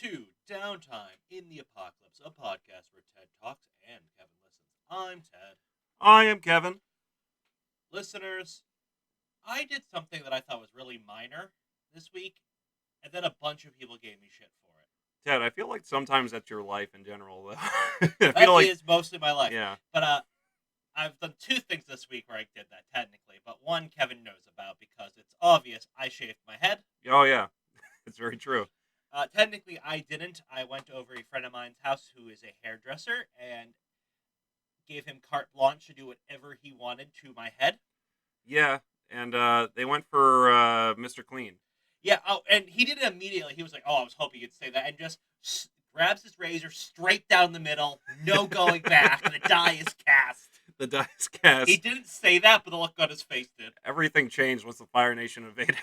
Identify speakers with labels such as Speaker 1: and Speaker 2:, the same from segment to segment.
Speaker 1: to Downtime in the Apocalypse, a podcast where Ted talks and Kevin listens. I'm Ted.
Speaker 2: I am Kevin.
Speaker 1: Listeners, I did something that I thought was really minor this week, and then a bunch of people gave me shit for it.
Speaker 2: Ted, I feel like sometimes that's your life in general, though.
Speaker 1: That is mostly my life.
Speaker 2: Yeah.
Speaker 1: But I've done two things this week where I did that, technically, but one Kevin knows about because it's obvious I shaved my head.
Speaker 2: Oh, yeah. It's very true.
Speaker 1: Technically, I didn't. I went over a friend of mine's house who is a hairdresser and gave him carte blanche to do whatever he wanted to my head.
Speaker 2: Yeah, and they went for Mr. Clean.
Speaker 1: Yeah, and he did it immediately. He was like, I was hoping you'd say that, and just grabs his razor straight down the middle, no going back, and the die is cast.
Speaker 2: The die is cast.
Speaker 1: He didn't say that, but the look on his face did.
Speaker 2: Everything changed once the Fire Nation invaded.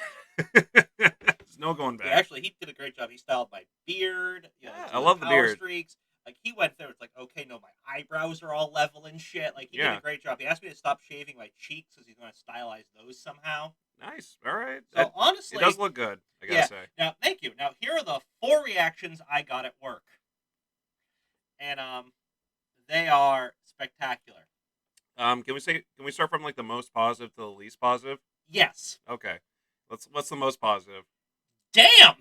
Speaker 2: There's no going back.
Speaker 1: Yeah, actually, he did a great job. He styled my beard.
Speaker 2: I love the beard.
Speaker 1: Streaks. Like, he went there. It's like, okay, no, my eyebrows are all level and shit. Like, he did a great job. He asked me to stop shaving my cheeks because he's going to stylize those somehow.
Speaker 2: Nice. All right.
Speaker 1: So, honestly...
Speaker 2: It does look good, I gotta say.
Speaker 1: Now, thank you. Now, here are the 4 reactions I got at work. And, they are spectacular.
Speaker 2: Can we start from, like, the most positive to the least positive?
Speaker 1: Yes.
Speaker 2: Okay. What's the most positive?
Speaker 1: Damn!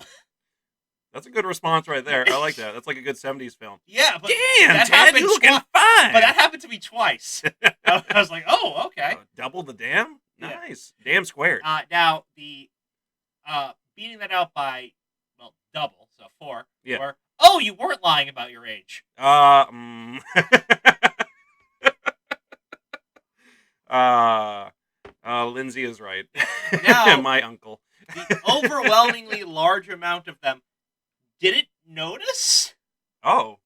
Speaker 2: That's a good response right there. I like that. That's like a good 70s film.
Speaker 1: Yeah, but
Speaker 2: damn, Ted, you looking fine.
Speaker 1: But that happened to me twice. I was like, oh, okay.
Speaker 2: Double the damn? Nice. Yeah. Damn squared.
Speaker 1: Now, the beating that out by, well, double, so 4.
Speaker 2: Yeah.
Speaker 1: Or, oh, you weren't lying about your age.
Speaker 2: Lindsay is right.
Speaker 1: Now,
Speaker 2: my uncle.
Speaker 1: The overwhelmingly large amount of them didn't notice.
Speaker 2: Oh,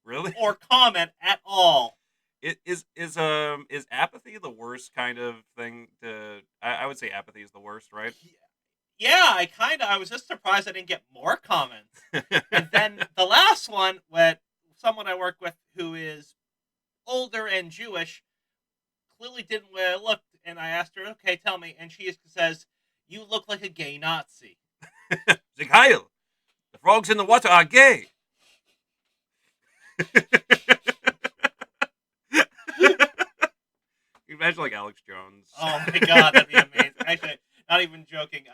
Speaker 2: really?
Speaker 1: Or comment at all.
Speaker 2: Is apathy the worst kind of thing to... I would say apathy is the worst, right?
Speaker 1: Yeah, I was just surprised I didn't get more comments. And then the last one, with someone I work with who is older and Jewish, clearly didn't look, and I asked her, okay, tell me, and she says, you look like a gay Nazi.
Speaker 2: Zig Heil, the frogs in the water are gay. You imagine like Alex Jones.
Speaker 1: Oh my god, that'd be amazing. Actually, not even joking.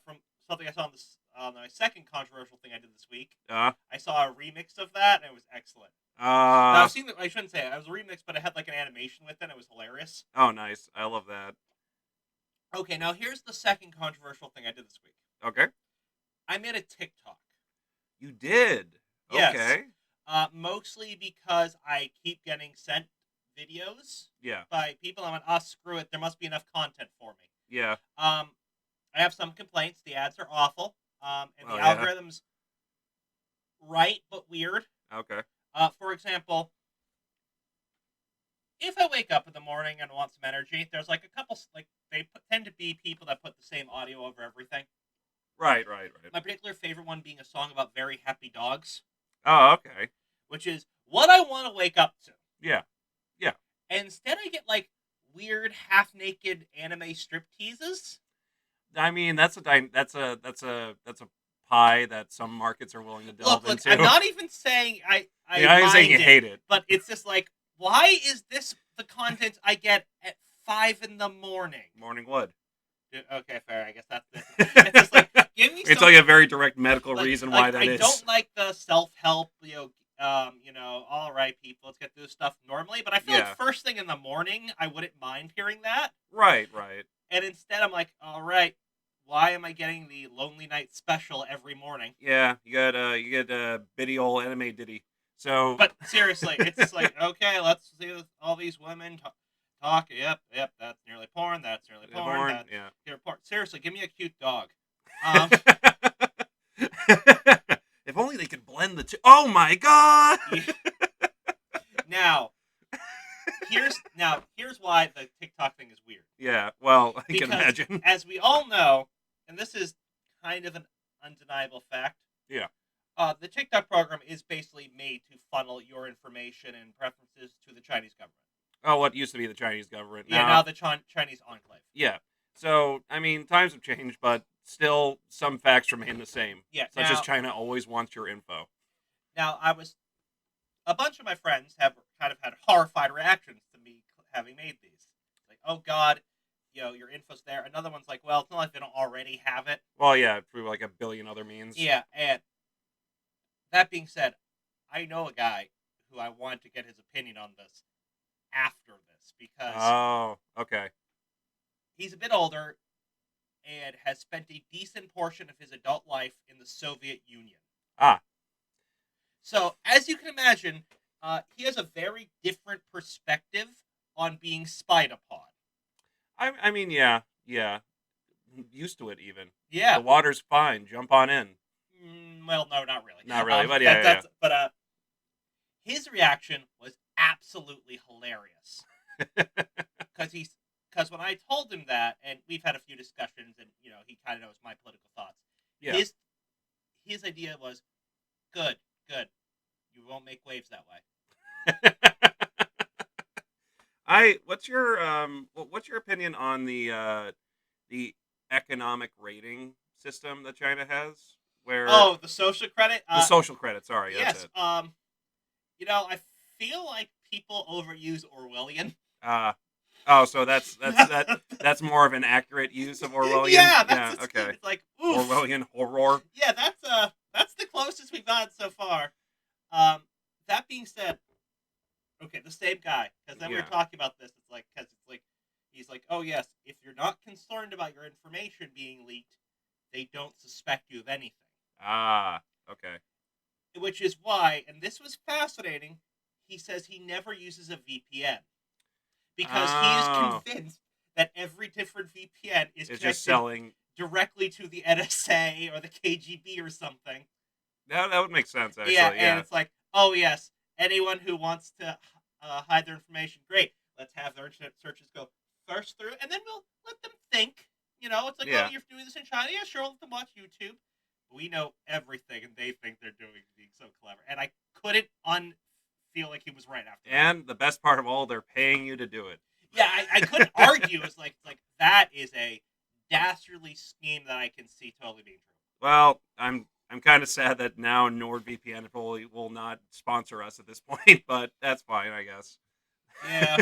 Speaker 1: From something I saw on my second controversial thing I did this week, I saw a remix of that, and it was excellent. Now, I've seen I shouldn't say it. It was a remix, but it had like an animation with it, and it was hilarious.
Speaker 2: Oh, nice. I love that.
Speaker 1: Okay, now here's the second controversial thing I did this week.
Speaker 2: Okay.
Speaker 1: I made a TikTok.
Speaker 2: You did?
Speaker 1: Yes.
Speaker 2: Okay.
Speaker 1: Mostly because I keep getting sent videos by people. I went, screw it. There must be enough content for me.
Speaker 2: Yeah.
Speaker 1: I have some complaints. The ads are awful. And the algorithm's right, but weird.
Speaker 2: Okay.
Speaker 1: For example, if I wake up in the morning and want some energy, there's like a couple, like tend to be people that put the same audio over everything.
Speaker 2: Right.
Speaker 1: My particular favorite one being a song about very happy dogs.
Speaker 2: Oh, okay.
Speaker 1: Which is what I want to wake up to.
Speaker 2: Yeah.
Speaker 1: And instead I get like weird half-naked anime strip teases.
Speaker 2: I mean, that's a pie that some markets are willing to delve into.
Speaker 1: I'm not even saying I
Speaker 2: I'm saying you hate it.
Speaker 1: But it's just like, why is this the content I get at 5 in the morning?
Speaker 2: Morning wood.
Speaker 1: Okay, fair. I guess that's it. It's just like, give me some...
Speaker 2: It's like a very direct medical reason why that is.
Speaker 1: I don't like the self-help, all right, people, let's get through this stuff normally. But I feel like first thing in the morning, I wouldn't mind hearing that.
Speaker 2: Right.
Speaker 1: And instead, I'm like, all right, why am I getting the Lonely Night special every morning?
Speaker 2: Yeah, you get a bitty old anime ditty. So,
Speaker 1: but seriously, it's just like, okay, let's see all these women talk. Yep, that's nearly porn. That's nearly porn. Porn. Seriously, give me a cute dog.
Speaker 2: If only they could blend the two. Oh my god!
Speaker 1: Now, here's why the TikTok thing is weird.
Speaker 2: Yeah, well, I can imagine.
Speaker 1: As we all know, and this is kind of an undeniable fact.
Speaker 2: Yeah.
Speaker 1: The TikTok program is basically made to funnel your information and preferences to the Chinese government.
Speaker 2: Oh, what used to be the Chinese government.
Speaker 1: Now the Chinese enclave.
Speaker 2: Yeah. So, I mean, times have changed, but still some facts remain the same.
Speaker 1: Yeah.
Speaker 2: Such as China always wants your info.
Speaker 1: Now, a bunch of my friends have kind of had horrified reactions to me having made these. Like, oh God, your info's there. Another one's like, well, it's not like they don't already have it.
Speaker 2: Well, yeah, through like a billion other means.
Speaker 1: Yeah, and that being said, I know a guy who I want to get his opinion on this after this because
Speaker 2: Oh, okay.
Speaker 1: he's a bit older and has spent a decent portion of his adult life in the Soviet Union.
Speaker 2: Ah.
Speaker 1: So, as you can imagine, he has a very different perspective on being spied upon.
Speaker 2: I mean, yeah. Used to it even.
Speaker 1: Yeah.
Speaker 2: The water's fine. Jump on in.
Speaker 1: Well, no, not really.
Speaker 2: Not really, but yeah.
Speaker 1: But his reaction was absolutely hilarious. Because when I told him that, and we've had a few discussions, and he kind of knows my political thoughts.
Speaker 2: Yeah.
Speaker 1: His idea was, good, you won't make waves that way.
Speaker 2: What's your opinion on the economic rating system that China has? Where
Speaker 1: the social credit.
Speaker 2: The social credit. Sorry.
Speaker 1: Yes.
Speaker 2: That's it.
Speaker 1: I feel like people overuse Orwellian.
Speaker 2: So that's more of an accurate use of Orwellian.
Speaker 1: Yeah,
Speaker 2: okay.
Speaker 1: It's like oof.
Speaker 2: Orwellian horror.
Speaker 1: Yeah, that's the closest we've gotten so far. That being said, okay, the same guy, because then we were talking about this. He's like, oh yes, if you're not concerned about your information being leaked, they don't suspect you of anything.
Speaker 2: Okay.
Speaker 1: Which is why, and this was fascinating, he says he never uses a VPN. Because he is convinced that every different VPN is connected
Speaker 2: just selling
Speaker 1: directly to the NSA or the KGB or something.
Speaker 2: That would make sense, actually.
Speaker 1: Yeah, and it's like, oh yes, anyone who wants to hide their information, great. Let's have their internet searches go first through, and then we'll let them think. It's like, oh, you're doing this in China? Yeah, sure, let them watch YouTube. We know everything, and they think they're being so clever. And I couldn't feel like he was right after that.
Speaker 2: And the best part of all, they're paying you to do it.
Speaker 1: Yeah, I couldn't argue. It's like that is a dastardly scheme that I can see totally being true.
Speaker 2: Well, I'm kind of sad that now NordVPN probably will not sponsor us at this point, but that's fine, I guess.
Speaker 1: Yeah.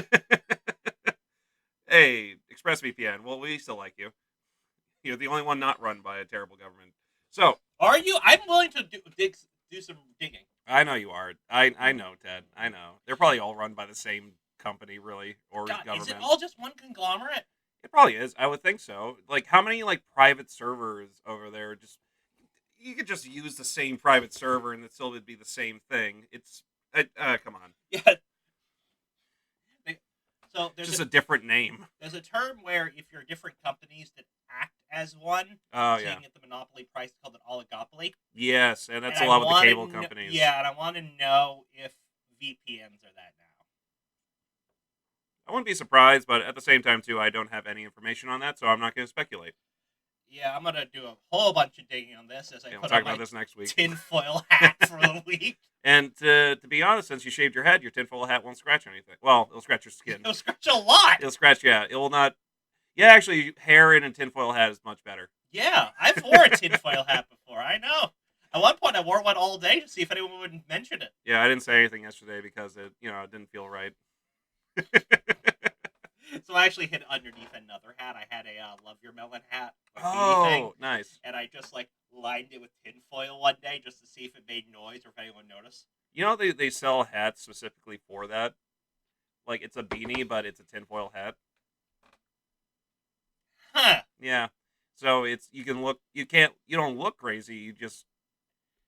Speaker 2: Hey, ExpressVPN. Well, we still like you. You're the only one not run by a terrible government. So,
Speaker 1: are you? I'm willing to do some digging.
Speaker 2: I know you are. I know, Ted. I know. They're probably all run by the same company, really, or government.
Speaker 1: Is it all just one conglomerate?
Speaker 2: It probably is. I would think so. Like, how many private servers over there? You could just use the same private server and it still would be the same thing. It's come on.
Speaker 1: Yeah. So there's
Speaker 2: just a different name.
Speaker 1: There's a term where if you're different companies that act as one,
Speaker 2: taking
Speaker 1: at the monopoly price, called an oligopoly.
Speaker 2: Yes, and that's a lot with the cable companies.
Speaker 1: Yeah, and I want to know if VPNs are that now.
Speaker 2: I wouldn't be surprised, but at the same time, too, I don't have any information on that, so I'm not going to speculate.
Speaker 1: Yeah, I'm going to do a whole bunch of digging on this as I
Speaker 2: we'll talk about this next week.
Speaker 1: Tinfoil hat for a week.
Speaker 2: And to be honest, since you shaved your head, your tinfoil hat won't scratch anything. Well, it'll scratch your skin.
Speaker 1: It'll scratch a lot.
Speaker 2: It'll scratch, yeah. It will not. Yeah, actually, hair in a tinfoil hat is much better.
Speaker 1: Yeah, I've wore a tinfoil hat before. I know. At one point, I wore one all day to see if anyone would mention it.
Speaker 2: Yeah, I didn't say anything yesterday because it didn't feel right.
Speaker 1: So I actually hid underneath another hat. I had a Love Your Melon hat.
Speaker 2: Oh, nice.
Speaker 1: And I just lined it with tinfoil one day just to see if it made noise or if anyone noticed.
Speaker 2: They sell hats specifically for that. Like, it's a beanie, but it's a tinfoil hat.
Speaker 1: Huh.
Speaker 2: Yeah. So you don't look crazy, you just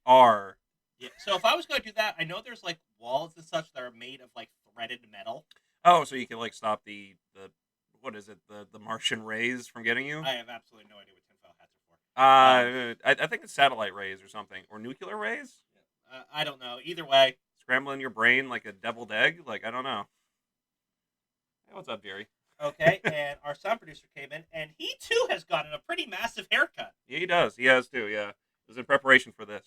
Speaker 2: are.
Speaker 1: Yeah. So if I was going to do that, I know there's walls and such that are made of threaded metal.
Speaker 2: Oh, so you can stop the what is it, the Martian rays from getting you?
Speaker 1: I have absolutely no idea what tinfoil hats
Speaker 2: are for. I think it's satellite rays or something, or nuclear rays.
Speaker 1: I don't know. Either way,
Speaker 2: scrambling your brain like a deviled egg. I don't know. Hey, what's up, Jerry?
Speaker 1: Okay, and our sound producer came in, and he too has gotten a pretty massive haircut.
Speaker 2: Yeah, he does. He has too. Yeah, it was in preparation for this.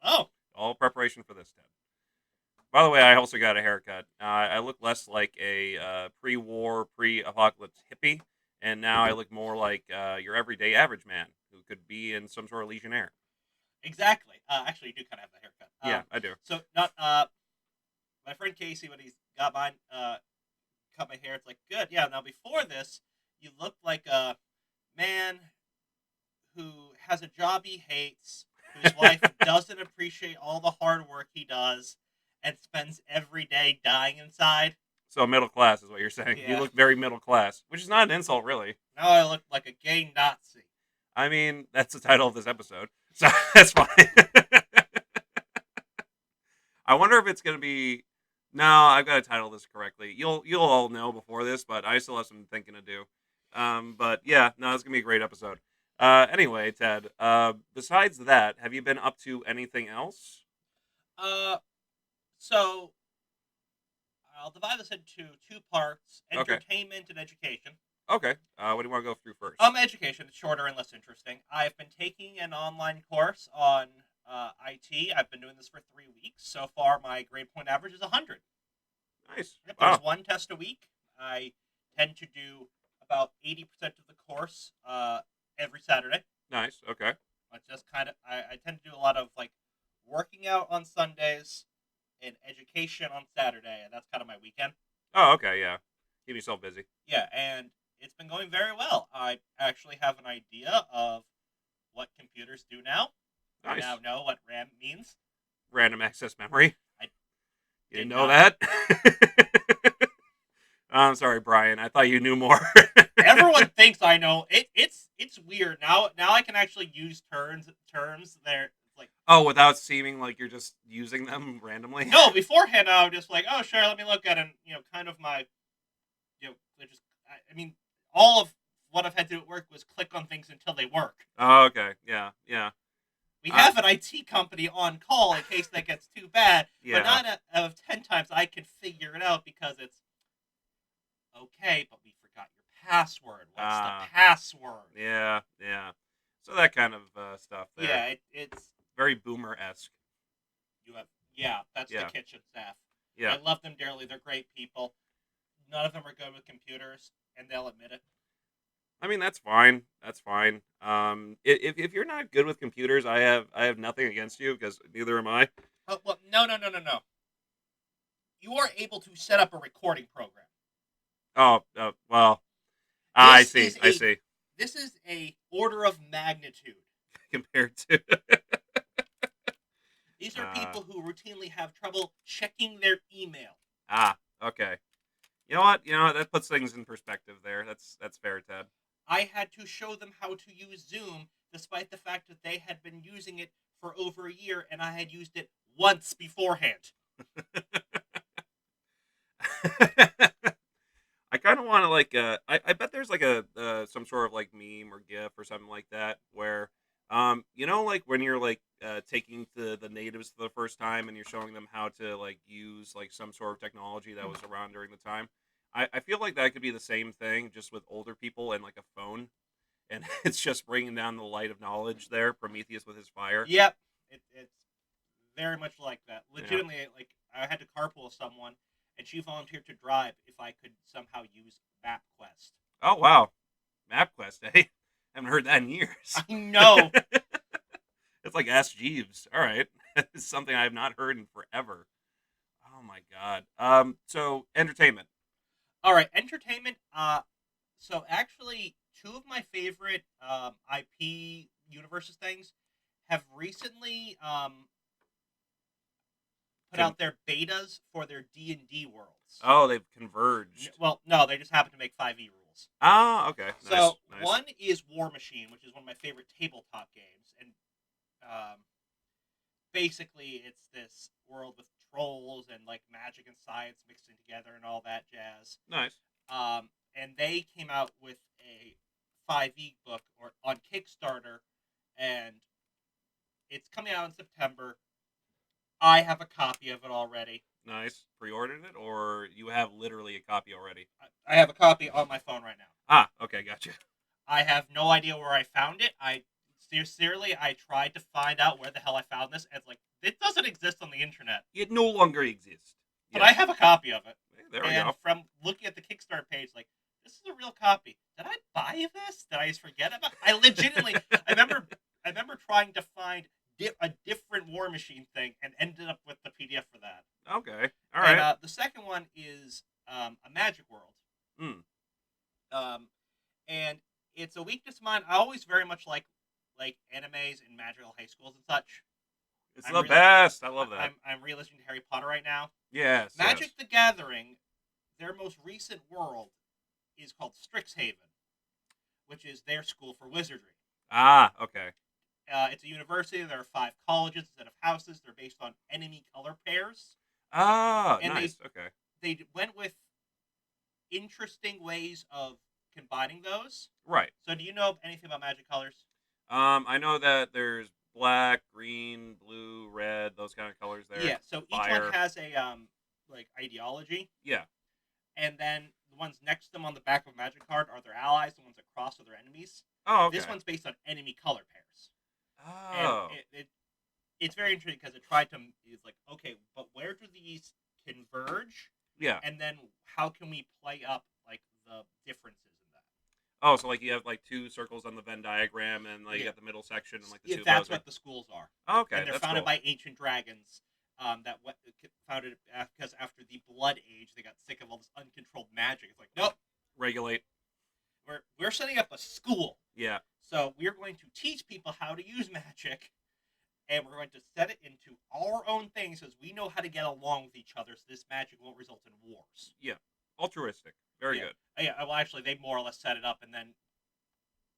Speaker 1: Oh,
Speaker 2: all preparation for this, Ted. By the way, I also got a haircut. I look less like a pre-war, pre-apocalypse hippie, and now I look more like your everyday average man. who could be in some sort of Legionnaire.
Speaker 1: Exactly. Actually, you do kind of have that haircut.
Speaker 2: Yeah, I do.
Speaker 1: So not my friend Casey, when he's got mine, cut my hair. It's like good. Yeah. Now before this, you look like a man who has a job he hates, whose wife doesn't appreciate all the hard work he does, and spends every day dying inside.
Speaker 2: So middle class is what you're saying. You
Speaker 1: Yeah.
Speaker 2: look very middle class, which is not an insult, really.
Speaker 1: Now I look like a gay Nazi.
Speaker 2: I mean, that's the title of this episode, so that's fine. I wonder if it's going to be. No, I've got to title this correctly. You'll all know before this, but I still have some thinking to do. But yeah, no, it's gonna be a great episode. Anyway, Ted. Besides that, have you been up to anything else?
Speaker 1: Uh, so I'll divide this into two parts:
Speaker 2: Okay.
Speaker 1: entertainment and education.
Speaker 2: Okay. What do you want to go through first?
Speaker 1: Education. It's shorter and less interesting. I've been taking an online course on IT. I've been doing this for 3 weeks. So far, my grade point average is 100.
Speaker 2: Nice.
Speaker 1: Yep,
Speaker 2: Wow.
Speaker 1: there's one test a week. I tend to do about 80% of the course every Saturday.
Speaker 2: Nice. Okay.
Speaker 1: I just kind of I tend to do a lot of like working out on Sundays and education on Saturday, and that's kind of my weekend.
Speaker 2: Oh, okay. Yeah. Keep yourself busy.
Speaker 1: Yeah, and it's been going very well. I actually have an idea of what computers do now. I
Speaker 2: Nice.
Speaker 1: now know what RAM means.
Speaker 2: Random access memory.
Speaker 1: I
Speaker 2: You didn't
Speaker 1: did
Speaker 2: know
Speaker 1: not.
Speaker 2: that? I'm sorry, Brian. I thought you knew more.
Speaker 1: Everyone thinks I know. It's weird now. Now I can actually use terms. They're like
Speaker 2: Oh, without seeming like you're just using them randomly.
Speaker 1: no. Beforehand, I was just like, oh sure, let me look at it. And, kind of my, they're just. I mean, all of what I've had to do at work was click on things until they work.
Speaker 2: Oh, okay. Yeah. Yeah.
Speaker 1: We have an IT company on call in case that gets too bad.
Speaker 2: Yeah.
Speaker 1: But 9 out of 10 times I can figure it out because it's okay, but we forgot your password. What's the password?
Speaker 2: Yeah. Yeah. So that kind of stuff there.
Speaker 1: Yeah, it's
Speaker 2: Very boomer-esque.
Speaker 1: that's
Speaker 2: Yeah.
Speaker 1: the kitchen staff.
Speaker 2: Yeah.
Speaker 1: I love them dearly. They're great people. None of them are good with computers, and they'll admit it.
Speaker 2: I mean, that's fine. That's fine. If you're not good with computers, I have nothing against you because neither am I.
Speaker 1: Oh, well, no. You are able to set up a recording program.
Speaker 2: Oh, well, I
Speaker 1: This
Speaker 2: see.
Speaker 1: is
Speaker 2: I see.
Speaker 1: This is a order of magnitude.
Speaker 2: Compared to.
Speaker 1: These are people who routinely have trouble checking their email.
Speaker 2: Okay. You know what? That puts things in perspective there. That's fair, Ted.
Speaker 1: I had to show them how to use Zoom, despite the fact that they had been using it for over a year, and I had used it once beforehand.
Speaker 2: I kind of want to like I bet there's like a some sort of like meme or gif or something like that where like when you're like taking the natives for the first time and you're showing them how to like use like some sort of technology that was around during the time. I feel like that could be the same thing just with older people and like a phone, and it's just bringing down the light of knowledge there, Prometheus with his fire.
Speaker 1: Yep, it's very much like that.
Speaker 2: Yeah.
Speaker 1: Legitimately, like I had to carpool with someone, and she volunteered to drive if I could somehow use MapQuest.
Speaker 2: Oh wow, MapQuest, eh? Haven't heard that in years.
Speaker 1: I know.
Speaker 2: It's like Ask Jeeves. All right, it's something I have not heard in forever. Oh my god. So entertainment.
Speaker 1: All right, entertainment. So actually, two of my favorite IP universes things have recently put out their betas for their D&D worlds.
Speaker 2: Oh, they've converged.
Speaker 1: Well, no, they just happen to make 5e rules.
Speaker 2: Ah, okay.
Speaker 1: So
Speaker 2: nice.
Speaker 1: one is War Machine, which is one of my favorite tabletop games, and basically it's this world with trolls and like magic and science mixing together and all that jazz.
Speaker 2: Nice.
Speaker 1: And they came out with a 5e book or on Kickstarter, and it's coming out in September. I have a copy of it already.
Speaker 2: Nice. Pre-ordered it, or you have literally a copy already?
Speaker 1: I have a copy on my phone right now.
Speaker 2: Ah, okay, gotcha.
Speaker 1: I have no idea where I found it. I tried to find out where the hell I found this, and it's like, it doesn't exist on the internet.
Speaker 2: It no longer exists.
Speaker 1: But I have a copy of it.
Speaker 2: Hey, there we
Speaker 1: and
Speaker 2: go.
Speaker 1: From looking at the Kickstarter page, like, this is a real copy. Did I buy this? Did I just forget about it? I legitimately, I remember machine thing and ended up with the PDF for that.
Speaker 2: Okay. All right.
Speaker 1: And the second one is a Magic World.
Speaker 2: Hmm.
Speaker 1: And it's a weakness of mine. I always very much like animes and magical high schools and such.
Speaker 2: It's the best. I love that.
Speaker 1: I'm re-listening to Harry Potter right now.
Speaker 2: Yes.
Speaker 1: Magic the Gathering, their most recent world is called Strixhaven, which is their school for wizardry.
Speaker 2: Ah, okay.
Speaker 1: It's a university. There are 5 colleges instead of houses. They're based on enemy color pairs.
Speaker 2: Ah,
Speaker 1: And
Speaker 2: nice. Okay.
Speaker 1: They went with interesting ways of combining those.
Speaker 2: Right.
Speaker 1: So do you know anything about magic colors?
Speaker 2: I know that there's black, green, blue, red, those kind of colors there.
Speaker 1: Yeah, so each
Speaker 2: Fire.
Speaker 1: one has a like ideology.
Speaker 2: Yeah.
Speaker 1: And then the ones next to them on the back of a magic card are their allies, the ones across are their enemies.
Speaker 2: Oh, okay.
Speaker 1: This one's based on enemy color pairs.
Speaker 2: Oh.
Speaker 1: And it's very interesting because it tried to, it's like, okay, but where do these converge?
Speaker 2: Yeah.
Speaker 1: And then how can we play up like the differences in that?
Speaker 2: Oh, so like you have like 2 circles on the Venn diagram, and like you got the middle section, and like the 2 of those.
Speaker 1: That's what the schools are.
Speaker 2: Oh, okay,
Speaker 1: and they're
Speaker 2: that's
Speaker 1: founded
Speaker 2: cool.
Speaker 1: by ancient dragons. Founded because after the Blood Age, they got sick of all this uncontrolled magic. It's like, nope,
Speaker 2: Regulate.
Speaker 1: we're setting up a school.
Speaker 2: Yeah.
Speaker 1: So we're going to teach people how to use magic, and we're going to set it into our own things, as we know how to get along with each other, so this magic won't result in wars.
Speaker 2: Yeah. Altruistic. Very good.
Speaker 1: Yeah. Well, actually, they more or less set it up and then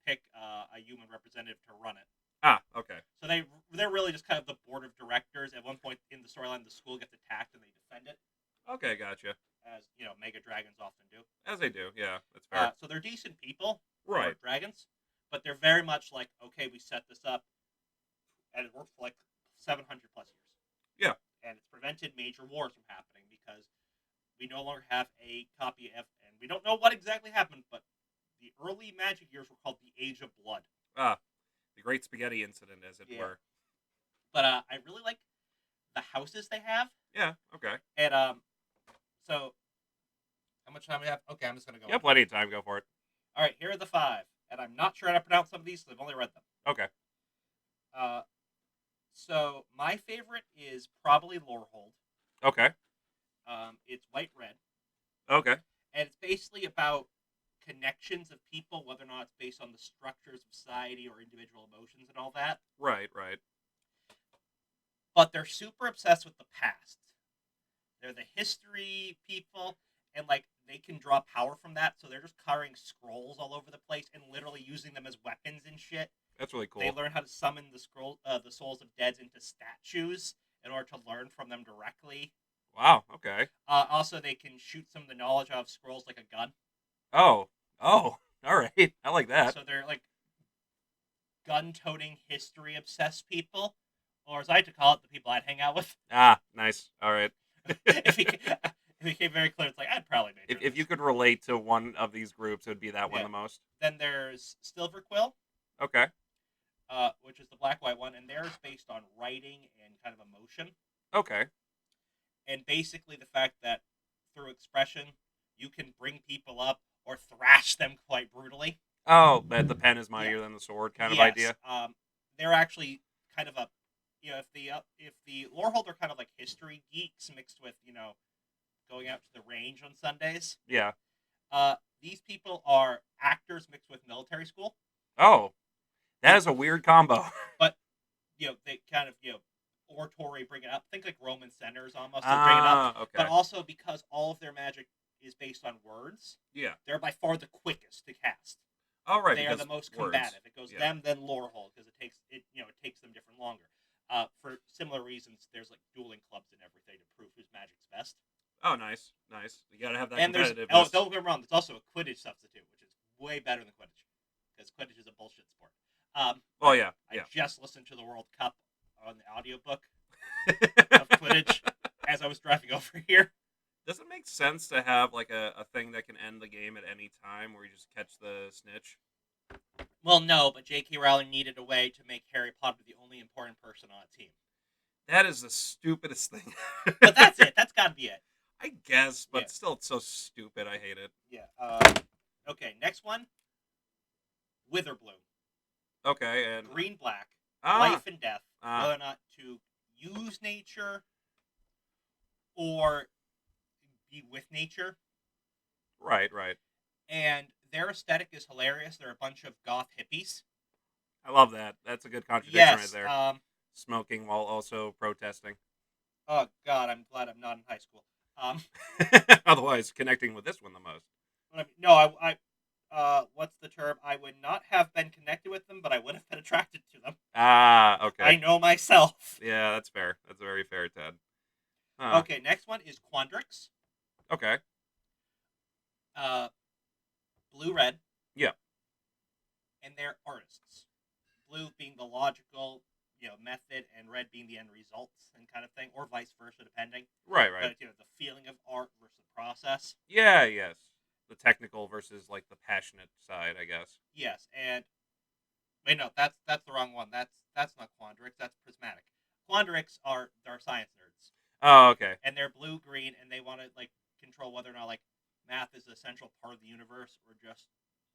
Speaker 1: pick a human representative to run it.
Speaker 2: Ah, okay.
Speaker 1: So they're really just kind of the board of directors. At one point in the storyline, the school gets attacked and they defend it.
Speaker 2: Okay, gotcha.
Speaker 1: As mega dragons often do.
Speaker 2: As they do, yeah, that's fair.
Speaker 1: So they're decent people,
Speaker 2: right?
Speaker 1: Dragons, but they're very much like, okay, we set this up, and it worked for like 700 plus years.
Speaker 2: Yeah,
Speaker 1: and it's prevented major wars from happening because we no longer have a copy of, and we don't know what exactly happened, but the early Magic years were called the Age of Blood.
Speaker 2: Ah. The Great Spaghetti Incident, as it were.
Speaker 1: But I really like the houses they have.
Speaker 2: Yeah, okay.
Speaker 1: And so how much time we have? Okay, I'm just gonna go.
Speaker 2: You have plenty of time. Go for it.
Speaker 1: All right, here are the 5, and I'm not sure how to pronounce some of these because I've only read them.
Speaker 2: Okay.
Speaker 1: So my favorite is probably Lorehold.
Speaker 2: Okay.
Speaker 1: It's white red.
Speaker 2: Okay.
Speaker 1: And it's basically about connections of people, whether or not it's based on the structures of society or individual emotions and all that.
Speaker 2: Right.
Speaker 1: But they're super obsessed with the past. They're the history people, and like they can draw power from that, so they're just carrying scrolls all over the place and literally using them as weapons and shit.
Speaker 2: That's really cool.
Speaker 1: They learn how to summon the souls of dead into statues in order to learn from them directly.
Speaker 2: Wow. Okay.
Speaker 1: Also, they can shoot some of the knowledge out of scrolls like a gun.
Speaker 2: Oh. All right. I like that.
Speaker 1: So they're like gun-toting, history-obsessed people, or as I like to call it, the people I'd hang out with.
Speaker 2: Ah, nice. All right.
Speaker 1: if it became very clear, it's like I'd probably make
Speaker 2: if you could relate to one of these groups, it would be that one the most.
Speaker 1: Then there's Silverquill.
Speaker 2: Okay.
Speaker 1: Which is the black-white one, and theirs based on writing and kind of emotion.
Speaker 2: Okay.
Speaker 1: And basically the fact that through expression, you can bring people up or thrash them quite brutally.
Speaker 2: Oh, that the pen is mightier than the sword kind of idea.
Speaker 1: They're actually kind of a, if the Lorehold are kind of like history geeks mixed with, going out to the range on Sundays.
Speaker 2: Yeah.
Speaker 1: These people are actors mixed with military school.
Speaker 2: Oh, that is a weird combo.
Speaker 1: But, they kind of, oratory bring it up. Think like Roman senators almost. They bring it up.
Speaker 2: Okay.
Speaker 1: But also because all of their magic is based on words.
Speaker 2: Yeah.
Speaker 1: They're by far the quickest to cast.
Speaker 2: All right.
Speaker 1: They are the most combative. It goes them, then Lorehold, because it takes them different longer. For similar reasons, there's like dueling clubs and everything to prove whose magic's best.
Speaker 2: Oh, nice. You gotta have that
Speaker 1: and
Speaker 2: competitiveness.
Speaker 1: Don't get me wrong, there's also a Quidditch substitute, which is way better than Quidditch, because Quidditch is a bullshit sport. I just listened to the World Cup on the audiobook of Quidditch as I was driving over here.
Speaker 2: Does it make sense to have like a thing that can end the game at any time where you just catch the snitch?
Speaker 1: Well, no, but J.K. Rowling needed a way to make Harry Potter the only important person on a team.
Speaker 2: That is the stupidest thing.
Speaker 1: But that's it. That's got to be it.
Speaker 2: I guess, but still, it's so stupid. I hate it.
Speaker 1: Yeah. Okay, next one. Witherbloom.
Speaker 2: Okay, and
Speaker 1: Green-black. Life and death. Whether or not to use nature or be with nature.
Speaker 2: Right, right.
Speaker 1: And their aesthetic is hilarious. They're a bunch of goth hippies.
Speaker 2: I love that. That's a good contradiction right
Speaker 1: Yes.
Speaker 2: there. Smoking while also protesting.
Speaker 1: Oh God, I'm glad I'm not in high school. Um,
Speaker 2: Otherwise, connecting with this one the most.
Speaker 1: no, what's the term? I would not have been connected with them, but I would have been attracted to them.
Speaker 2: Ah, okay.
Speaker 1: I know myself.
Speaker 2: Yeah, that's fair. That's very fair, Ted. Huh.
Speaker 1: Okay, next one is Quandrix.
Speaker 2: Okay.
Speaker 1: Uh, blue, red,
Speaker 2: Yeah.
Speaker 1: and they're artists. Blue being the logical, method, and red being the end results and kind of thing, or vice versa, depending.
Speaker 2: Right, right.
Speaker 1: But the feeling of art versus the process.
Speaker 2: Yeah, yes. The technical versus like the passionate side, I guess.
Speaker 1: Yes, and wait, no, that's the wrong one. That's not Quandrix. That's Prismatic. Quandrix are science nerds,
Speaker 2: Oh, okay.
Speaker 1: and they're blue green, and they want to like control whether or not like math is an essential part of the universe or just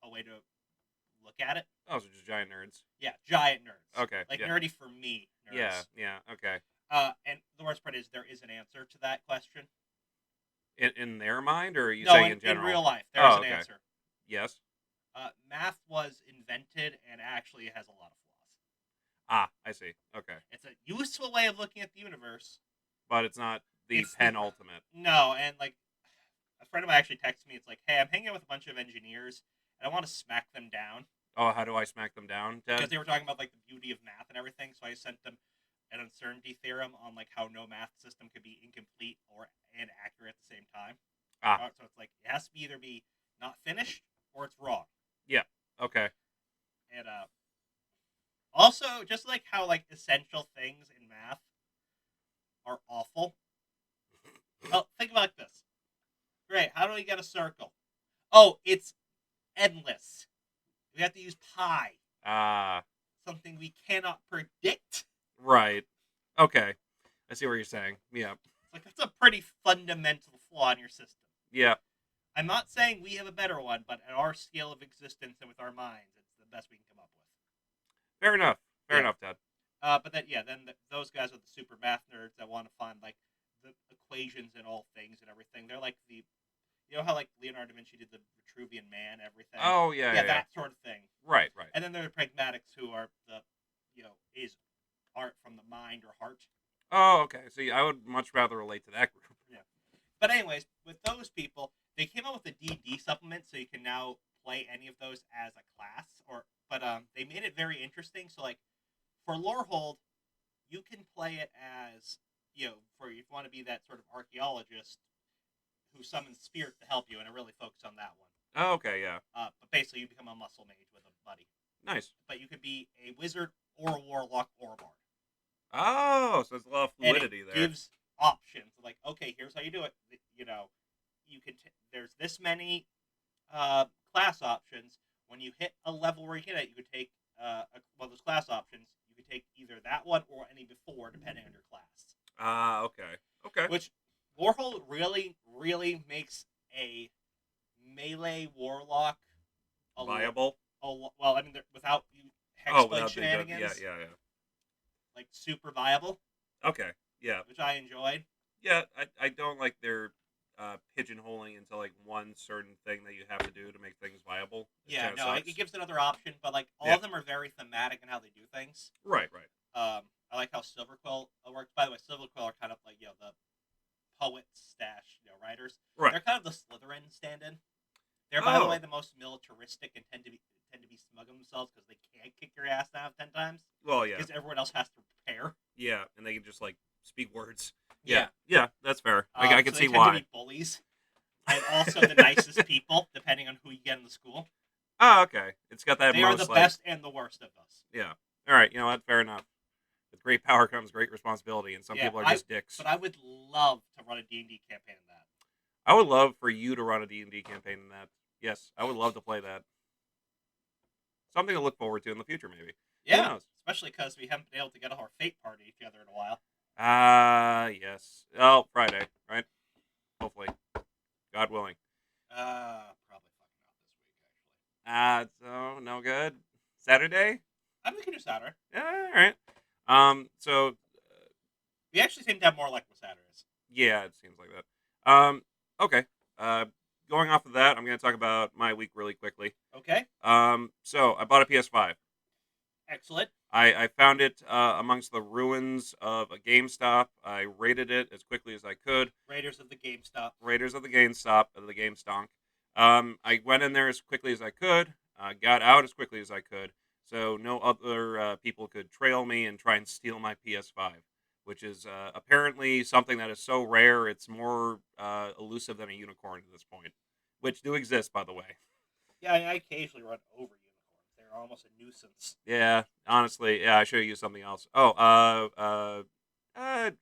Speaker 1: a way to look at it.
Speaker 2: Oh, so just giant nerds.
Speaker 1: Yeah, giant nerds.
Speaker 2: Okay.
Speaker 1: Like
Speaker 2: yeah.
Speaker 1: nerdy for me, nerds.
Speaker 2: Yeah, yeah, okay.
Speaker 1: And the worst part is there is an answer to that question.
Speaker 2: In their mind, or are you
Speaker 1: No,
Speaker 2: saying in general?
Speaker 1: in real life, there is an
Speaker 2: okay.
Speaker 1: answer.
Speaker 2: Yes.
Speaker 1: Math was invented and actually has a lot of flaws.
Speaker 2: Ah, I see. Okay.
Speaker 1: It's a useful way of looking at the universe.
Speaker 2: But it's not the penultimate.
Speaker 1: No, and like a friend of mine actually texted me. It's like, hey, I'm hanging out with a bunch of engineers, and I want to smack them down.
Speaker 2: Oh, how do I smack them down, Ted?
Speaker 1: Because they were talking about like the beauty of math and everything. So I sent them an uncertainty theorem on like how no math system could be incomplete or inaccurate at the same time. So it's like it has to either be not finished or it's wrong.
Speaker 2: Yeah. Okay.
Speaker 1: And also just like how like essential things in math are awful. Well, think about this. Great. How do we get a circle? Oh, it's endless. We have to use pi. Something we cannot predict.
Speaker 2: Right. Okay. I see what you're saying. Yeah.
Speaker 1: It's like that's a pretty fundamental flaw in your system.
Speaker 2: Yeah.
Speaker 1: I'm not saying we have a better one, but at our scale of existence and with our minds, it's the best we can come up with.
Speaker 2: Fair enough. Fair enough, Ted.
Speaker 1: But then those guys are the super math nerds that want to find like the equations in all things and everything. They're like how like Leonardo da Vinci did the Vitruvian Man, everything.
Speaker 2: Oh yeah.
Speaker 1: That sort of thing.
Speaker 2: Right.
Speaker 1: And then there are the pragmatics who are the is art from the mind or heart.
Speaker 2: Oh, okay. See, I would much rather relate to that group.
Speaker 1: Yeah. But anyways, with those people, they came out with a D&D supplement, so you can now play any of those as a class. But they made it very interesting. So like for Lorehold, you can play it as for if you want to be that sort of archaeologist who summons spirits to help you, and I really focus on that one.
Speaker 2: Oh, okay, yeah.
Speaker 1: But basically, you become a muscle mage with a buddy.
Speaker 2: Nice.
Speaker 1: But you could be a wizard or a warlock or a bard.
Speaker 2: Oh, so there's a lot of fluidity
Speaker 1: and it
Speaker 2: there.
Speaker 1: Gives options like, okay, here's how you do it. You can there's this many class options. When you hit a level where you hit it, you could take those class options. You could take either that one or any before, depending on your class.
Speaker 2: Okay.
Speaker 1: Which Lorehold really, really makes a melee warlock
Speaker 2: viable.
Speaker 1: Without hexblade
Speaker 2: shenanigans. Yeah.
Speaker 1: Like super viable.
Speaker 2: Okay. Yeah.
Speaker 1: Which I enjoyed.
Speaker 2: Yeah, I don't like their pigeonholing into like one certain thing that you have to do to make things viable.
Speaker 1: It gives another option, but like all of them are very thematic in how they do things.
Speaker 2: Right.
Speaker 1: I like how Silverquill works. By the way, Silverquill are kind of like the poets stash writers.
Speaker 2: Right.
Speaker 1: They're kind of the Slytherin stand-in. They're by the way the most militaristic and tend to be smug of themselves because they can't kick your ass down 10 times.
Speaker 2: Well, yeah.
Speaker 1: Because everyone else has to prepare.
Speaker 2: Yeah, and they can just like speak words.
Speaker 1: Yeah,
Speaker 2: that's fair. I can see
Speaker 1: why. They tend to be bullies, and also the nicest people, depending on who you get in the school.
Speaker 2: Oh, okay. It's got that.
Speaker 1: They are the best and the worst of us.
Speaker 2: Yeah. All right. You know what? Fair enough. With great power comes great responsibility, and some people are just dicks.
Speaker 1: But I would love to run a D&D campaign in that.
Speaker 2: I would love for you to run a D&D campaign in that. Yes, I would love to play that. Something to look forward to in the future, maybe.
Speaker 1: Yeah, especially because we haven't been able to get our fate party together in a while.
Speaker 2: Yes. Oh, Friday, right? Hopefully. God willing.
Speaker 1: Probably fucking out this week,
Speaker 2: So,
Speaker 1: actually.
Speaker 2: no good? Saturday?
Speaker 1: I mean, we can do Saturday.
Speaker 2: Yeah, all right. So,
Speaker 1: We actually seem to have more luck with Saturdays.
Speaker 2: Yeah, it seems like that. Okay. Uh, Going off of that, I'm going to talk about my week really quickly.
Speaker 1: Okay.
Speaker 2: So I bought a PS5.
Speaker 1: Excellent.
Speaker 2: I found it amongst the ruins of a GameStop. I raided it as quickly as I could.
Speaker 1: Raiders of the GameStop.
Speaker 2: Raiders of the GameStop, of the GameStonk. I went in there as quickly as I could, got out as quickly as I could, so no other people could trail me and try and steal my PS5, which is apparently something that is so rare it's more elusive than a unicorn at this point, which do exist, by the way.
Speaker 1: Yeah, I occasionally run over unicorns. They're almost a nuisance.
Speaker 2: Yeah, honestly, yeah, I should have used something else. Oh, uh,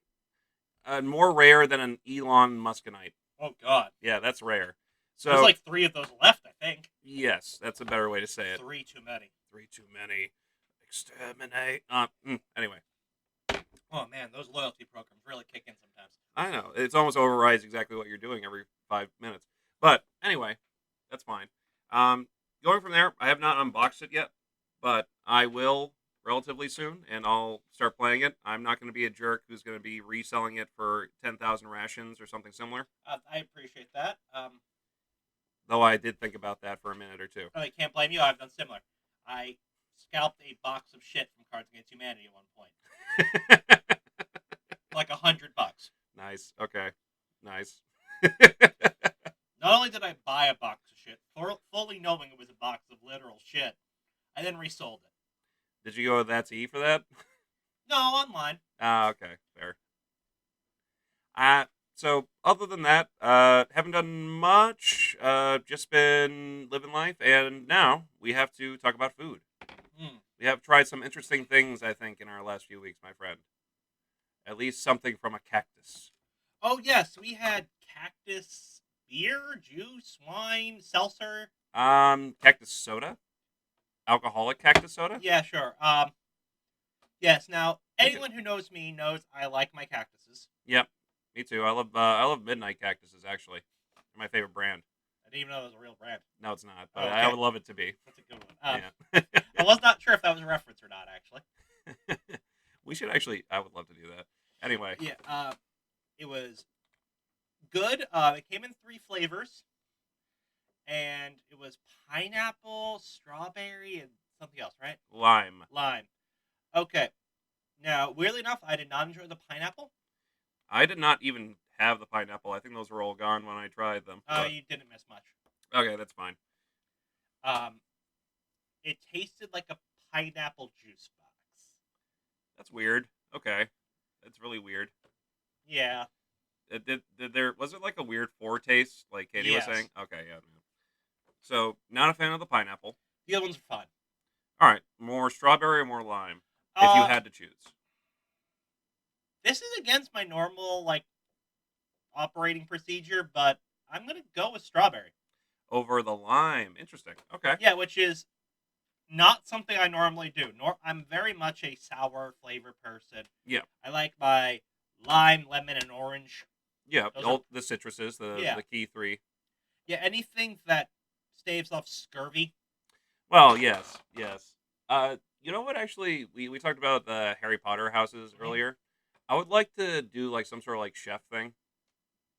Speaker 2: more rare than an Elon Muskinite.
Speaker 1: Oh God.
Speaker 2: Yeah, that's rare.
Speaker 1: There's
Speaker 2: So
Speaker 1: like 3 of those left, I think.
Speaker 2: yes, that's a better way to say it.
Speaker 1: 3 too many.
Speaker 2: Three too many. Exterminate. Anyway,
Speaker 1: Oh man, those loyalty programs really kick in sometimes.
Speaker 2: I know it's almost overrides exactly what you're doing every 5 minutes. But anyway, that's fine. Um, Going from there, I have not unboxed it yet, but I will relatively soon, and I'll start playing it. I'm not going to be a jerk who's going to be reselling it for 10,000 rations or something similar.
Speaker 1: I appreciate that.
Speaker 2: Though I did think about that for a minute or two.
Speaker 1: I can't blame you. I've done similar. I scalped a box of shit from Cards Against Humanity at one point, like $100.
Speaker 2: Nice. Okay. Nice.
Speaker 1: Not only did I buy a box of shit, fully knowing it was a box of literal shit, I then resold it.
Speaker 2: Did you go with That's E for that?
Speaker 1: No, online.
Speaker 2: Okay, fair. So other than that, haven't done much. Just been living life, and now we have to talk about food.
Speaker 1: Hmm.
Speaker 2: We have tried some interesting things, I think, in our last few weeks, my friend. At least something from a cactus.
Speaker 1: Oh yes, we had cactus beer, juice, wine, seltzer.
Speaker 2: Cactus soda, alcoholic cactus soda.
Speaker 1: Yeah, sure. Yes. Now, anyone who knows me knows I like my cactuses.
Speaker 2: Yep, me too. I love midnight cactuses. Actually, they're my favorite brand.
Speaker 1: I didn't even know it was a real brand.
Speaker 2: No, it's not, but
Speaker 1: Oh,
Speaker 2: I
Speaker 1: okay.
Speaker 2: would love it to be.
Speaker 1: That's a good one.
Speaker 2: Yeah.
Speaker 1: I was not sure if that was a reference or not, actually.
Speaker 2: We should actually. I would love to do that. Anyway.
Speaker 1: Yeah. It was good. It came in 3 flavors, and it was pineapple, strawberry, and something else, right?
Speaker 2: Lime.
Speaker 1: Lime. Okay. Now, weirdly enough, I did not enjoy the pineapple.
Speaker 2: I did not even have the pineapple. I think those were all gone when I tried them.
Speaker 1: You didn't miss much.
Speaker 2: Okay, that's fine.
Speaker 1: It tasted like a pineapple juice box.
Speaker 2: That's weird. Okay, that's really weird.
Speaker 1: Yeah.
Speaker 2: Did there was it like a weird foretaste, like Katie was
Speaker 1: Yes.
Speaker 2: saying? Okay, yeah. So not a fan of the pineapple.
Speaker 1: The other ones are fun.
Speaker 2: All right, more strawberry or more lime, if you had to choose.
Speaker 1: This is against my normal operating procedure, but I'm gonna go with strawberry.
Speaker 2: Over the lime. Interesting. Okay.
Speaker 1: Yeah, which is not something I normally do. I'm very much a sour flavor person.
Speaker 2: Yeah.
Speaker 1: I like my lime, lemon, and orange.
Speaker 2: Yeah.
Speaker 1: Those
Speaker 2: The citruses,
Speaker 1: Yeah.
Speaker 2: the key 3.
Speaker 1: Yeah, anything that staves off scurvy.
Speaker 2: Well, yes. You know what? Actually, we talked about the Harry Potter houses earlier. I would like to do like some sort of like chef thing.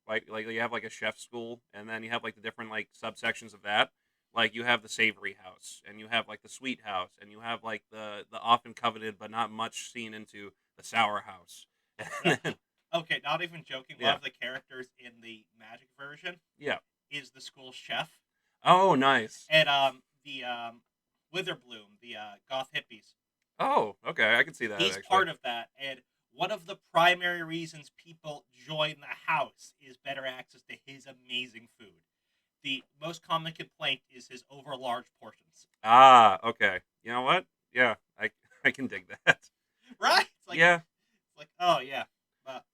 Speaker 2: Like you have like a chef school, and then you have like the different like subsections of that. Like you have the savory house, and you have like the sweet house, and you have like the often coveted but not much seen into the sour house.
Speaker 1: Okay, not even joking.
Speaker 2: Yeah.
Speaker 1: One of the characters in the Magic version
Speaker 2: Yeah.
Speaker 1: is the school chef.
Speaker 2: Oh, nice.
Speaker 1: And the Witherbloom, the goth hippies.
Speaker 2: Oh, okay. I can see that.
Speaker 1: He's
Speaker 2: actually.
Speaker 1: part of that, and one of the primary reasons people join the house is better access to his amazing food. The most common complaint is his overlarge portions.
Speaker 2: Ah, okay. You know what? Yeah, I can dig that.
Speaker 1: Right?
Speaker 2: Yeah.
Speaker 1: It's like, oh yeah. But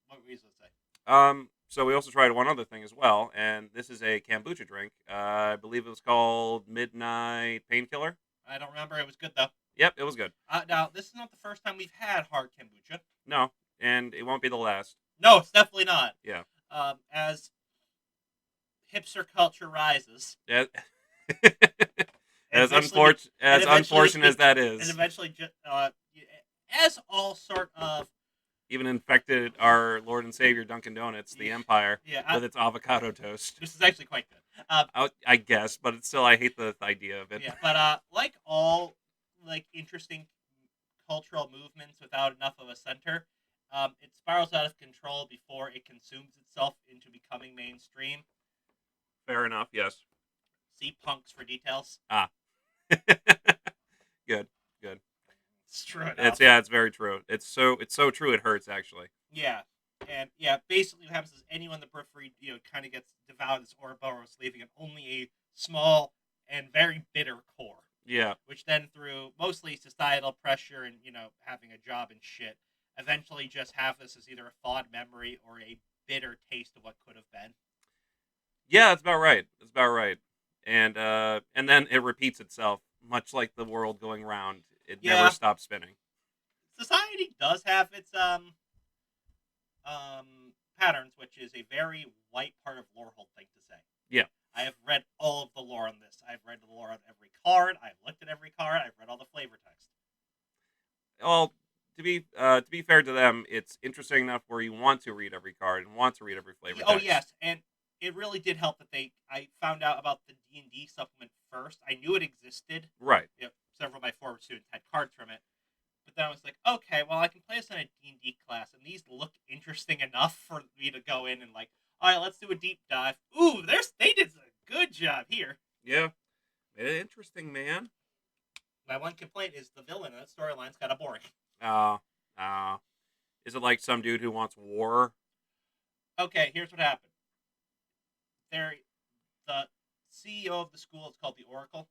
Speaker 1: what were you supposed to say?
Speaker 2: So we also tried one other thing as well, and this is a kombucha drink. I believe it was called Midnight Painkiller.
Speaker 1: I don't remember. It was good though.
Speaker 2: Yep, it was good.
Speaker 1: Now this is not the first time we've had hard kombucha.
Speaker 2: No, and it won't be the last.
Speaker 1: No, it's definitely not.
Speaker 2: Yeah.
Speaker 1: As hipster culture rises,
Speaker 2: Yeah.
Speaker 1: and
Speaker 2: as
Speaker 1: eventually
Speaker 2: unfortunate as that is.
Speaker 1: and eventually, as all sort of
Speaker 2: Even infected our Lord and Savior Dunkin' Donuts, the Empire,
Speaker 1: Yeah,
Speaker 2: with its avocado toast.
Speaker 1: this is actually quite good.
Speaker 2: I guess, but it's still I hate the idea of it.
Speaker 1: Yeah, but like all like interesting cultural movements without enough of a center, it spirals out of control before it consumes itself into becoming mainstream.
Speaker 2: Fair enough. Yes.
Speaker 1: See punks for details.
Speaker 2: Ah. Good. Good.
Speaker 1: It's true enough.
Speaker 2: It's very true. It's so true. It hurts actually.
Speaker 1: Yeah, and yeah, basically what happens is anyone in the periphery, kind of gets devoured as Ouroboros, leaving it only a small and very bitter core.
Speaker 2: Yeah.
Speaker 1: Which then, through mostly societal pressure and having a job and shit, eventually just have this as either a fond memory or a bitter taste of what could have been.
Speaker 2: Yeah, that's about right. That's about right. And then it repeats itself, much like the world going round. It never
Speaker 1: Yeah,
Speaker 2: stops spinning.
Speaker 1: society does have its patterns, which is a very white part of Lorehold thing to say.
Speaker 2: Yeah.
Speaker 1: I have read all of the lore on this. I've read the lore on every card. I've looked at every card. I've read all the flavor text.
Speaker 2: Well, to be fair to them, it's interesting enough where you want to read every card and want to read every flavor
Speaker 1: Oh
Speaker 2: text.
Speaker 1: yes, and it really did help that I found out about the D&D supplement first. I knew it existed.
Speaker 2: Right.
Speaker 1: Several of my former students had cards from it. But then I was like, okay, well, I can play this in a D&D class, and these look interesting enough for me to go in and like, all right, let's do a deep dive. Ooh, they did a good job here.
Speaker 2: Yeah. Interesting, man.
Speaker 1: My one complaint is the villain in that storyline's kind of boring.
Speaker 2: Is it like some dude who wants war?
Speaker 1: Okay, here's what happened. The CEO of the school is called the Oracle.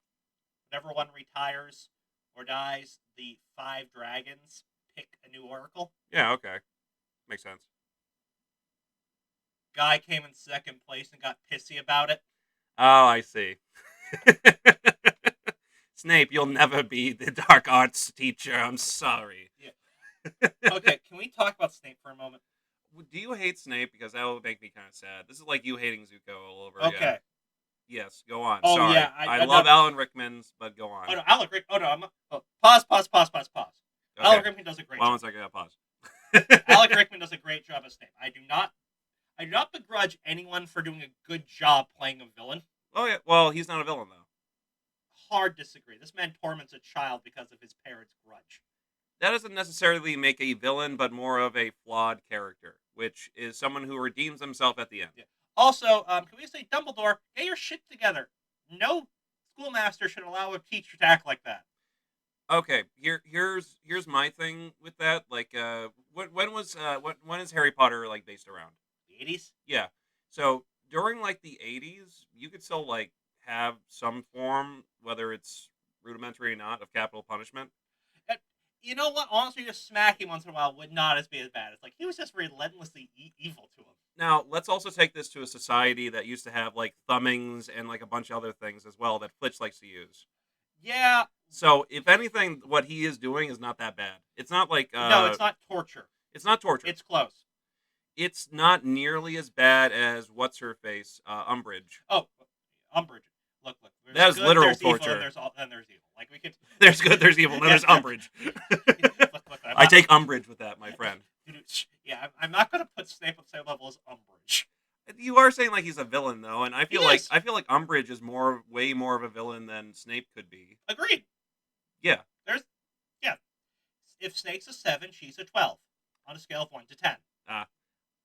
Speaker 1: Whenever one retires or dies, the 5 dragons pick a new Oracle.
Speaker 2: Yeah, okay. Makes sense.
Speaker 1: Guy came in second place and got pissy about it.
Speaker 2: Oh, I see. Snape, you'll never be the dark arts teacher. I'm sorry.
Speaker 1: Yeah. Okay, can we talk about Snape for a moment?
Speaker 2: Do you hate Snape? Because that would make me kind of sad. This is like you hating Zuko all over
Speaker 1: Okay.
Speaker 2: again. Yes, go on.
Speaker 1: Oh,
Speaker 2: Sorry.
Speaker 1: yeah,
Speaker 2: I love Alan Rickman's, but go on.
Speaker 1: Oh no, Alan Rickman. Oh no, I'm not. Oh, pause.
Speaker 2: Okay.
Speaker 1: Alan Rickman does a great
Speaker 2: Well,
Speaker 1: job.
Speaker 2: 1 second, I pause.
Speaker 1: Alan Rickman does a great job as Snape. I do not begrudge anyone for doing a good job playing a villain.
Speaker 2: Oh yeah. Well, he's not a villain though.
Speaker 1: Hard disagree. This man torments a child because of his parents' grudge.
Speaker 2: That doesn't necessarily make a villain, but more of a flawed character, which is someone who redeems himself at the end.
Speaker 1: Yeah. Also, can we say Dumbledore, get your shit together? No schoolmaster should allow a teacher to act like that.
Speaker 2: Okay, here's my thing with that. Like, when is Harry Potter like based around?
Speaker 1: The 80s?
Speaker 2: Yeah. So during like the 80s, you could still like have some form, whether it's rudimentary or not, of capital punishment.
Speaker 1: You know what? Honestly, just smacking once in a while would not be as bad. It's like he was just relentlessly evil to him.
Speaker 2: Now, let's also take this to a society that used to have like thumbings and like a bunch of other things as well that Flitch likes to use.
Speaker 1: Yeah.
Speaker 2: So, if anything, what he is doing is not that bad. It's not like
Speaker 1: no, it's not torture.
Speaker 2: It's not torture.
Speaker 1: It's close.
Speaker 2: It's not nearly as bad as what's her face, Umbridge.
Speaker 1: Oh, Umbridge. Look.
Speaker 2: That is
Speaker 1: good,
Speaker 2: literal
Speaker 1: there's
Speaker 2: torture.
Speaker 1: Evil, and there's evil. Like we could.
Speaker 2: There's good, there's evil, then there's Umbridge. I take umbrage with that, my friend.
Speaker 1: Yeah, I'm not going to put Snape up the same level as Umbridge.
Speaker 2: You are saying like he's a villain though, and I feel like Umbridge is way more of a villain than Snape could be.
Speaker 1: Agreed.
Speaker 2: Yeah.
Speaker 1: If Snape's a 7, she's a 12 on a scale of 1 to 10.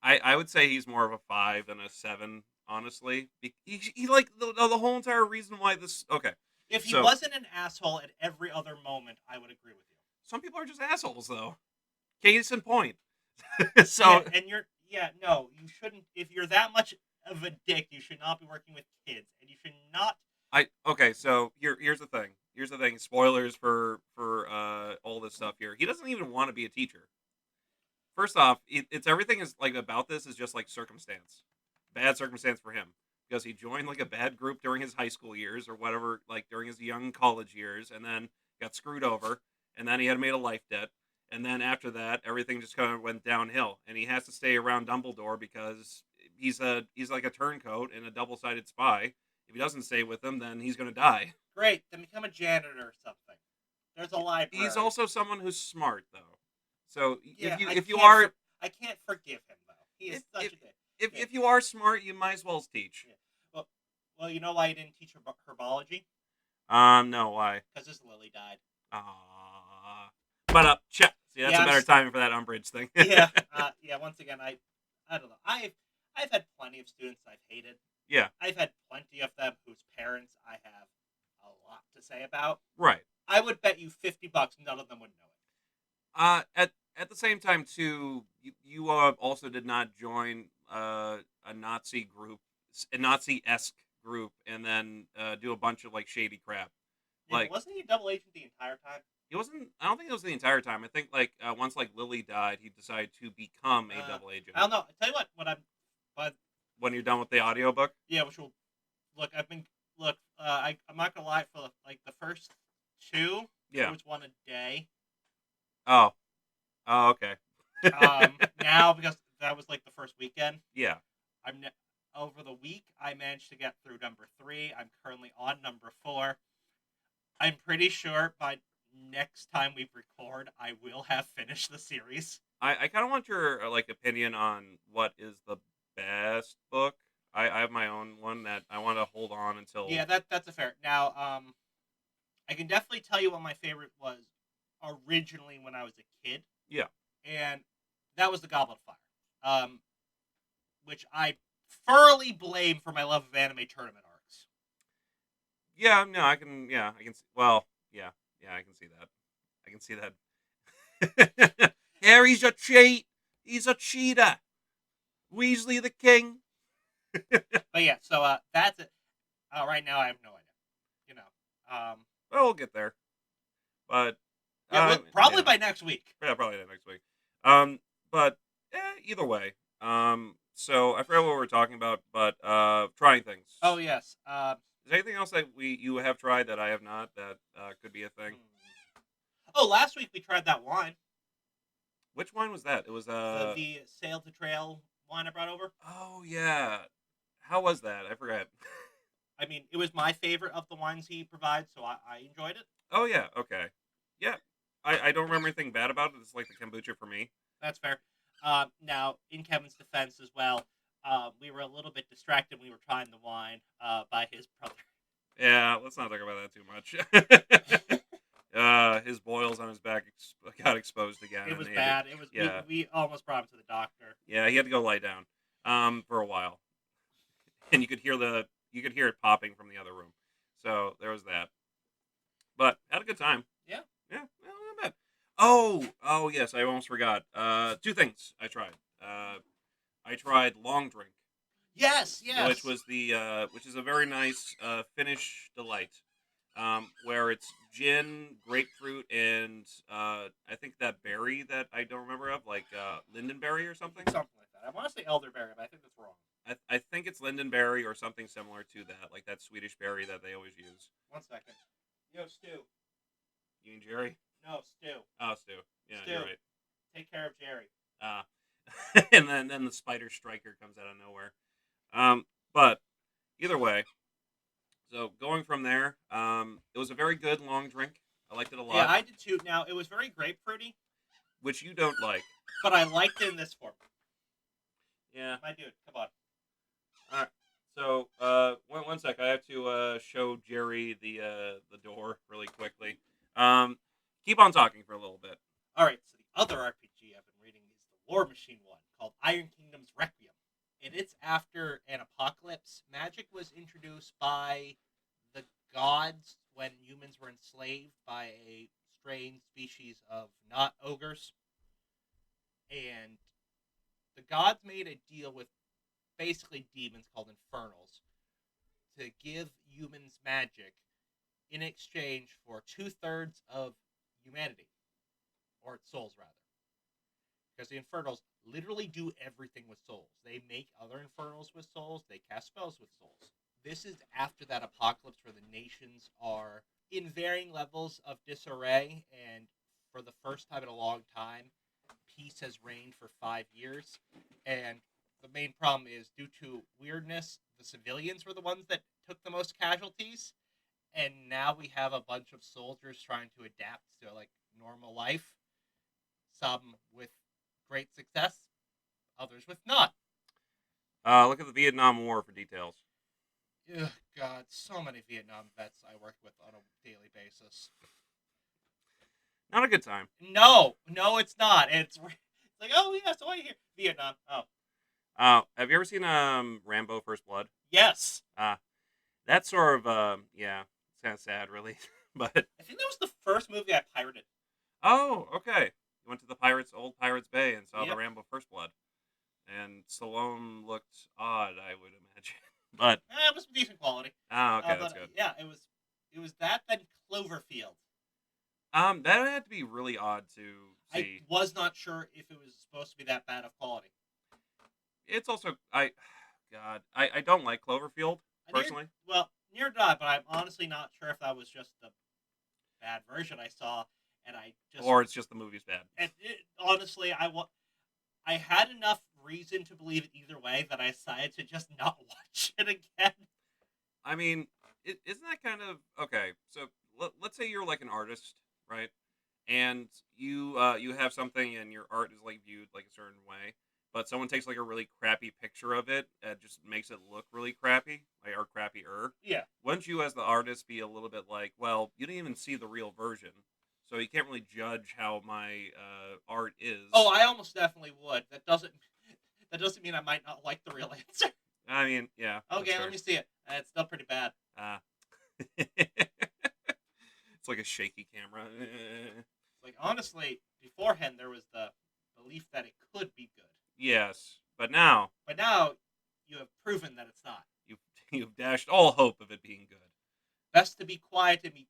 Speaker 2: I would say he's more of a 5 than a 7, honestly. He like the whole entire reason why this. Okay.
Speaker 1: If he wasn't an asshole at every other moment, I would agree with you.
Speaker 2: Some people are just assholes, though. Case in point.
Speaker 1: Yeah, and you shouldn't. If you're that much of a dick, you should not be working with kids, and you should not.
Speaker 2: Okay, so here's the thing. Spoilers for all this stuff here. He doesn't even want to be a teacher. First off, it's everything is like about this is just like circumstance, bad circumstance for him because he joined like a bad group during his high school years or whatever, like during his young college years, and then got screwed over, and then he had made a life debt, and then after that, everything just kind of went downhill, and he has to stay around Dumbledore because he's like a turncoat and a double-sided spy. If he doesn't stay with him, then he's going to die.
Speaker 1: Great, then become a janitor or something. There's a library.
Speaker 2: He's also someone who's smart, though. So
Speaker 1: yeah,
Speaker 2: if you are
Speaker 1: I can't forgive him though. He is such a good.
Speaker 2: If you are smart, you might as well teach.
Speaker 1: Yeah. Well, you know why he didn't teach herbology?
Speaker 2: No, why?
Speaker 1: Because his Lily died.
Speaker 2: Ah, but check. See, that's
Speaker 1: Yeah,
Speaker 2: a better timing for that Umbridge thing.
Speaker 1: yeah, yeah. Once again, I don't know. I've had plenty of students I've hated.
Speaker 2: Yeah,
Speaker 1: I've had plenty of them whose parents I have a lot to say about.
Speaker 2: right.
Speaker 1: I would bet you $50 none of them would know
Speaker 2: At the same time too, you also did not join a Nazi group, a Nazi-esque group, and then do a bunch of like shady crap.
Speaker 1: it. Yeah, but
Speaker 2: Like
Speaker 1: wasn't he a double agent the entire time?
Speaker 2: he wasn't. I don't think it was the entire time. I think like once like Lily died, he decided to become a double agent.
Speaker 1: I don't know. I tell you what I'm. But
Speaker 2: When you're done with the audiobook.
Speaker 1: yeah, which will look. I'm not gonna lie. For like the first two,
Speaker 2: Yeah.
Speaker 1: it was one a day.
Speaker 2: Oh. Oh, okay.
Speaker 1: Now because that was like the first weekend.
Speaker 2: Yeah.
Speaker 1: Over the week. I managed to get through number 3. I'm currently on number 4. I'm pretty sure by next time we record, I will have finished the series.
Speaker 2: I kind of want your like opinion on what is the best book. I have my own one that I want to hold on until.
Speaker 1: Yeah, that's a fair. Now, I can definitely tell you what my favorite was originally when I was a kid.
Speaker 2: Yeah.
Speaker 1: And that was the Goblet of Fire, which I thoroughly blame for my love of anime tournament arcs.
Speaker 2: Yeah, no, I can. Yeah, I can. Well, yeah, I can see that. I can see that. Harry's a cheat. He's a cheater. Weasley the king.
Speaker 1: But yeah, so that's it. Right now, I have no idea. You know,
Speaker 2: well, we'll get there. But
Speaker 1: yeah, probably by next week.
Speaker 2: Yeah, probably next week. But either way. So I forgot what we were talking about, but trying things.
Speaker 1: Oh yes.
Speaker 2: Is there anything else that you have tried that I have not that could be a thing?
Speaker 1: Oh, last week we tried that wine.
Speaker 2: Which wine was that? It was
Speaker 1: the Sail to Trail wine I brought over.
Speaker 2: Oh yeah. How was that? I forgot.
Speaker 1: I mean, it was my favorite of the wines he provides, so I enjoyed it.
Speaker 2: Oh yeah. Okay. Yeah. I don't remember anything bad about it. It's like the kombucha for me.
Speaker 1: That's fair. Now, in Kevin's defense as well, we were a little bit distracted when we were trying the wine by his brother.
Speaker 2: Yeah, let's not talk about that too much. His boils on his back got exposed again.
Speaker 1: It was bad. It was. Yeah. We almost brought him to the doctor.
Speaker 2: Yeah, he had to go lie down for a while, and you could hear it popping from the other room. So there was that. But had a good time.
Speaker 1: Yeah.
Speaker 2: Yeah, well, not bad. Oh yes, I almost forgot. 2 things I tried. I tried Long Drink.
Speaker 1: Yes.
Speaker 2: Which is a very nice Finnish delight, where it's gin, grapefruit, and I think that berry that I don't remember of, like lindenberry or something.
Speaker 1: Something like that. I want to say elderberry, but I think that's wrong.
Speaker 2: I think it's lindenberry or something similar to that, like that Swedish berry that they always use.
Speaker 1: 1 second. Yo, Stu.
Speaker 2: You and Jerry?
Speaker 1: No, Stu.
Speaker 2: Oh, Stu. Yeah,
Speaker 1: Stu.
Speaker 2: you're right.
Speaker 1: Take care of Jerry.
Speaker 2: And then the spider striker comes out of nowhere. But either way, so going from there, it was a very good long drink. I liked it a lot.
Speaker 1: Yeah, I did too. Now, it was very grapefruity.
Speaker 2: Which you don't like.
Speaker 1: But I liked it in this form.
Speaker 2: Yeah.
Speaker 1: My dude, come on.
Speaker 2: Alright. So, one sec. I have to show Jerry the door really quickly. Keep on talking for a little bit.
Speaker 1: Alright, so the other RPG I've been reading is the War Machine one, called Iron Kingdom's Requiem. And it's after an apocalypse. Magic was introduced by the gods when humans were enslaved by a strange species of not ogres. And the gods made a deal with basically demons called infernals to give humans magic in exchange for 2/3 of humanity. Or its souls, rather. Because the infernals literally do everything with souls. They make other infernals with souls. They cast spells with souls. This is after that apocalypse where the nations are in varying levels of disarray, and for the first time in a long time, peace has reigned for 5 years. And the main problem is, due to weirdness, the civilians were the ones that took the most casualties. And now we have a bunch of soldiers trying to adapt to, like, normal life. Some with great success, others with none.
Speaker 2: Look at the Vietnam War for details.
Speaker 1: Ugh, God, so many Vietnam vets I work with on a daily basis.
Speaker 2: Not a good time.
Speaker 1: No, it's not. It's like, oh yeah, so why are you here? Vietnam. Oh,
Speaker 2: Have you ever seen Rambo: First Blood?
Speaker 1: yes.
Speaker 2: That's sort of yeah, it's kind of sad, really. But
Speaker 1: I think that was the first movie I pirated.
Speaker 2: oh, okay. You went to the Old Pirates Bay, and saw the
Speaker 1: Yep.
Speaker 2: Rambo: First Blood, and Stallone looked odd, I would imagine. But
Speaker 1: It was decent quality.
Speaker 2: okay, that's
Speaker 1: But
Speaker 2: good.
Speaker 1: yeah, it was that then Cloverfield.
Speaker 2: That had to be really odd to
Speaker 1: I
Speaker 2: see.
Speaker 1: was not sure if it was supposed to be that bad of quality.
Speaker 2: It's also God, I don't like Cloverfield personally.
Speaker 1: Near did I, but I'm honestly not sure if that was just the bad version I saw, and I just
Speaker 2: Or it's just the movie's bad.
Speaker 1: honestly I had enough reason to believe it either way that I decided to just not watch it again.
Speaker 2: I mean, isn't that kind of okay? So let's say you're like an artist, right? And you have something, and your art is like viewed like a certain way, but someone takes like a really crappy picture of it and just makes it look really crappy, like or crappier.
Speaker 1: Yeah.
Speaker 2: Wouldn't you, as the artist, be a little bit like, well, you didn't even see the real version, so you can't really judge how my art is.
Speaker 1: Oh, I almost definitely would. That doesn't mean I might not like the real answer.
Speaker 2: I mean, yeah.
Speaker 1: Okay, let me see it. It's still pretty bad.
Speaker 2: It's like a shaky camera.
Speaker 1: Like honestly, beforehand there was the belief that it could be good,
Speaker 2: Yes, but now
Speaker 1: but now you have proven that it's not.
Speaker 2: you you've dashed all hope of it being good.
Speaker 1: Best to be quiet and be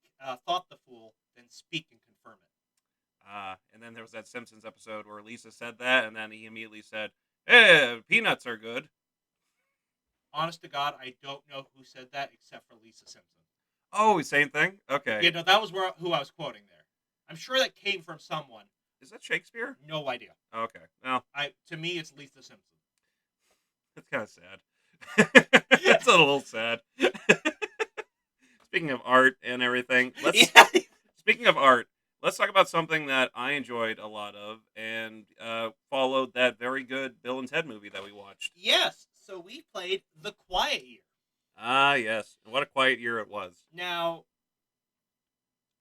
Speaker 1: thought the fool than speak and confirm it.
Speaker 2: And then there was that Simpsons episode where Lisa said that, and then he immediately said, "Hey, peanuts are good."
Speaker 1: Honest to God, I don't know who said that except for Lisa Simpson.
Speaker 2: Oh, same thing. Okay,
Speaker 1: Yeah, no, that was who I was quoting there. I'm sure that came from someone.
Speaker 2: is that Shakespeare?
Speaker 1: No idea.
Speaker 2: Okay, well,
Speaker 1: To me, it's Lisa Simpson.
Speaker 2: that's kind of sad. It's a little sad. Speaking of art and everything,
Speaker 1: Yeah.
Speaker 2: speaking of art, let's talk about something that I enjoyed a lot of and followed that very good Bill and Ted movie that we watched.
Speaker 1: Yes. So we played The Quiet Year.
Speaker 2: Ah, yes. And what a quiet year it was.
Speaker 1: Now,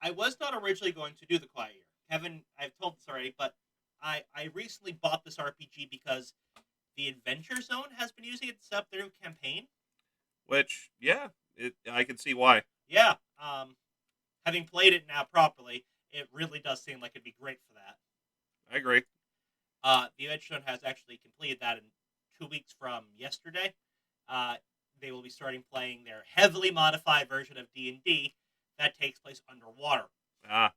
Speaker 1: I was not originally going to do The Quiet Year. Kevin, I've told this already, but I recently bought this RPG because the Adventure Zone has been using it to set up their new campaign.
Speaker 2: Which, yeah, I can see why.
Speaker 1: Yeah. Having played it now properly, it really does seem like it'd be great for that.
Speaker 2: I agree.
Speaker 1: The Adventure Zone has actually completed that in 2 weeks from yesterday. They will be starting playing their heavily modified version of D&D that takes place underwater.
Speaker 2: Ah.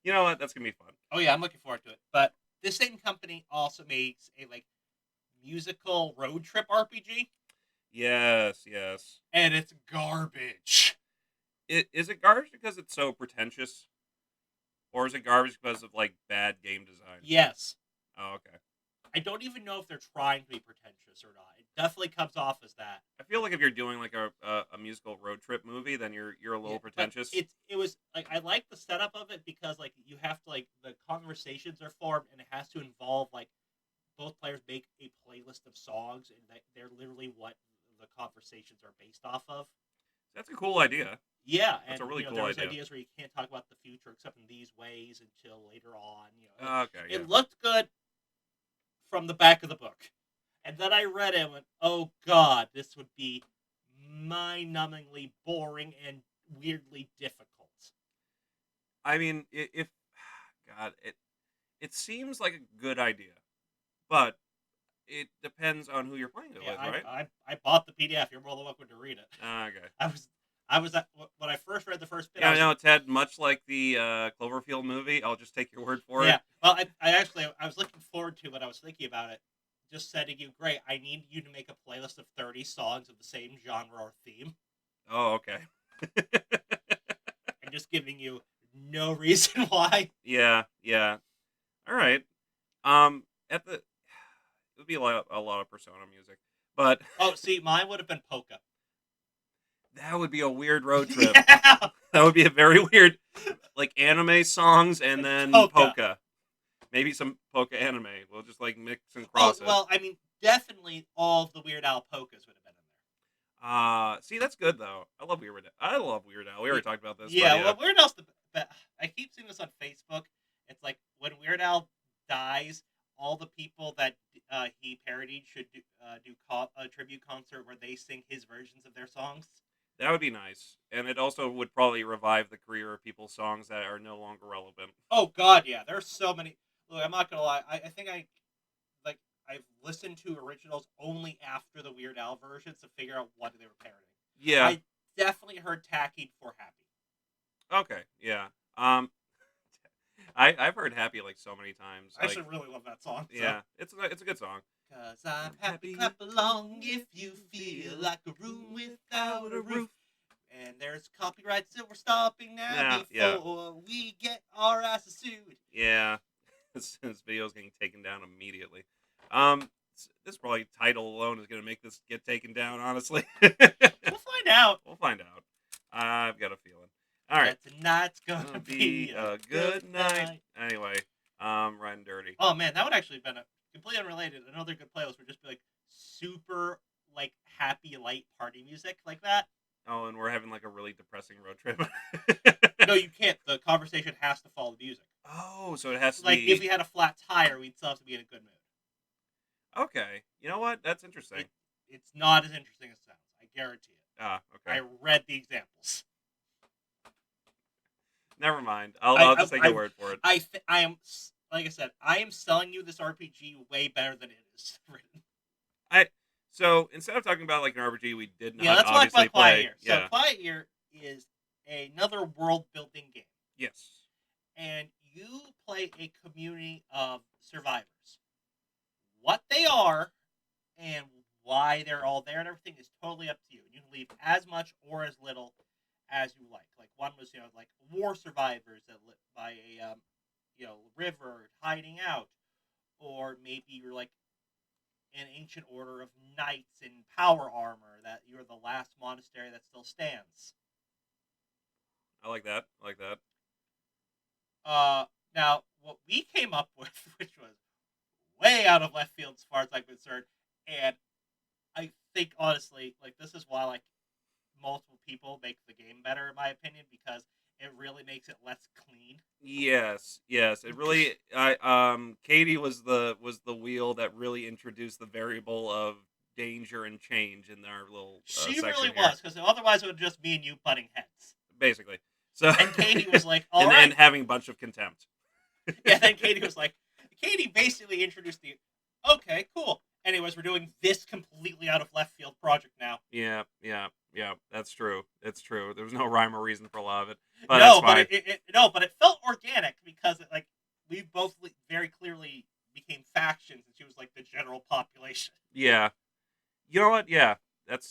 Speaker 2: You know what? That's going to be fun.
Speaker 1: Oh yeah, I'm looking forward to it. But this same company also makes a musical road trip RPG,
Speaker 2: Yes, yes.
Speaker 1: and it's garbage.
Speaker 2: Is it garbage because it's so pretentious? Or is it garbage because of, like, bad game design?
Speaker 1: Yes.
Speaker 2: Oh, okay.
Speaker 1: I don't even know if they're trying to be pretentious or not. It definitely comes off as that.
Speaker 2: I feel like if you're doing, like, a musical road trip movie, then you're a little pretentious.
Speaker 1: It was like I like the setup of it because like you have to the conversations are formed and it has to involve both players make a playlist of songs and they're literally what the conversations are based off of.
Speaker 2: That's a cool idea.
Speaker 1: Yeah,
Speaker 2: That's
Speaker 1: and
Speaker 2: a really cool
Speaker 1: there was
Speaker 2: idea.
Speaker 1: ideas where you can't talk about the future except in these ways until later on.
Speaker 2: Okay, yeah.
Speaker 1: It looked good from the back of the book, and then I read it and went, "Oh God, this would be mind-numbingly boring and weirdly difficult."
Speaker 2: I mean, if God, it seems like a good idea, but it depends on who you're playing it
Speaker 1: Yeah,
Speaker 2: with, right?
Speaker 1: I bought the PDF. You're more than welcome to read it.
Speaker 2: Okay.
Speaker 1: I was when I first read the first bit.
Speaker 2: Yeah, no, Ted. Much like the Cloverfield movie, I'll just take your word for
Speaker 1: Yeah,
Speaker 2: it.
Speaker 1: well, I was looking forward to when I was thinking about it. Just said to you, great. I need you to make a playlist of 30 songs of the same genre or theme.
Speaker 2: Oh, okay.
Speaker 1: I'm just giving you no reason why.
Speaker 2: Yeah, yeah. All right. At the it would be a lot of Persona music, but
Speaker 1: Oh, see, mine would have been Polka.
Speaker 2: that would be a weird road trip.
Speaker 1: Yeah.
Speaker 2: That would be a very weird, like anime songs and then
Speaker 1: Polka.
Speaker 2: polka. Maybe some polka anime. We'll just like mix and
Speaker 1: Oh
Speaker 2: cross it.
Speaker 1: well, I mean, definitely all of the Weird Al polkas would have been in
Speaker 2: See, that's good though. I love Weird Al. I love Weird Al. We
Speaker 1: there.
Speaker 2: already talked about this, but
Speaker 1: Yeah,
Speaker 2: yeah.
Speaker 1: well, Weird Al's the. I keep seeing this on Facebook. It's like when Weird Al dies, all the people that he parodied should do a tribute concert where they sing his versions of their songs.
Speaker 2: That would be nice. And it also would probably revive the career of people's songs that are no longer relevant.
Speaker 1: Oh God, yeah. There's so many. Look, I'm not gonna lie. I think like I've listened to originals only after the Weird Al versions to figure out what they were parodying.
Speaker 2: Yeah.
Speaker 1: I definitely heard Tacky before Happy.
Speaker 2: Okay. Yeah. Um I've heard Happy like so many times.
Speaker 1: I
Speaker 2: Like
Speaker 1: actually really love that song. So.
Speaker 2: yeah, it's a good song.
Speaker 1: Cause I'm happy, clap along if you feel like a room without a roof. And there's copyrights that we're stopping now
Speaker 2: Yeah.
Speaker 1: before we get our asses sued.
Speaker 2: Yeah. This video's getting taken down immediately. This probably title alone is gonna make this get taken down, honestly.
Speaker 1: We'll find out.
Speaker 2: We'll find out. I've got a feeling. All right.
Speaker 1: That tonight's gonna be a good night.
Speaker 2: Anyway, riding dirty.
Speaker 1: Oh man, that would actually have been a completely unrelated. Another good playlist would just be like super like happy light party music like that.
Speaker 2: Oh, and we're having like a really depressing road trip.
Speaker 1: No, you can't. The conversation has to follow the music.
Speaker 2: Oh, so it has to
Speaker 1: Like
Speaker 2: be
Speaker 1: if we had a flat tire, we'd still have to be in a good mood.
Speaker 2: okay. You know what? That's interesting.
Speaker 1: It's not as interesting as it sounds. I guarantee it.
Speaker 2: Okay.
Speaker 1: I read the examples.
Speaker 2: Never mind. I'll just take your word for it.
Speaker 1: I am, like I said, I am selling you this RPG way better than it is written.
Speaker 2: So instead of talking about like an RPG we did not
Speaker 1: Let's talk
Speaker 2: obviously
Speaker 1: about Quiet
Speaker 2: play.
Speaker 1: Year.
Speaker 2: Yeah.
Speaker 1: So Quiet Year is another world building game.
Speaker 2: Yes.
Speaker 1: And you play a community of survivors. What they are and why they're all there and everything is totally up to you. You can leave as much or as little as you like. Like one was, like war survivors that live by a river hiding out, or maybe you're like an ancient order of knights in power armor that you're the last monastery that still stands.
Speaker 2: I like that. I like that.
Speaker 1: Now what we came up with, which was way out of left field as far as I'm concerned, and I think honestly, like this is why like multiple people make the game better in my opinion because it really makes it less clean.
Speaker 2: Yes. It really. Katie was the wheel that really introduced the variable of danger and change in our little
Speaker 1: She
Speaker 2: section
Speaker 1: really
Speaker 2: here.
Speaker 1: was because otherwise it would just me and you butting heads.
Speaker 2: Basically. So
Speaker 1: and Katie was like, "All right,"
Speaker 2: and having a bunch of contempt.
Speaker 1: Yeah, then Katie was like, Katie basically introduced the, okay, cool. Anyways, we're doing this completely out of left field project now.
Speaker 2: Yeah. That's true. It's true. There was no rhyme or reason for a lot of it, but
Speaker 1: no,
Speaker 2: that's fine.
Speaker 1: but it felt organic because we both very clearly became factions, and she was like the general population.
Speaker 2: Yeah. You know what? Yeah, it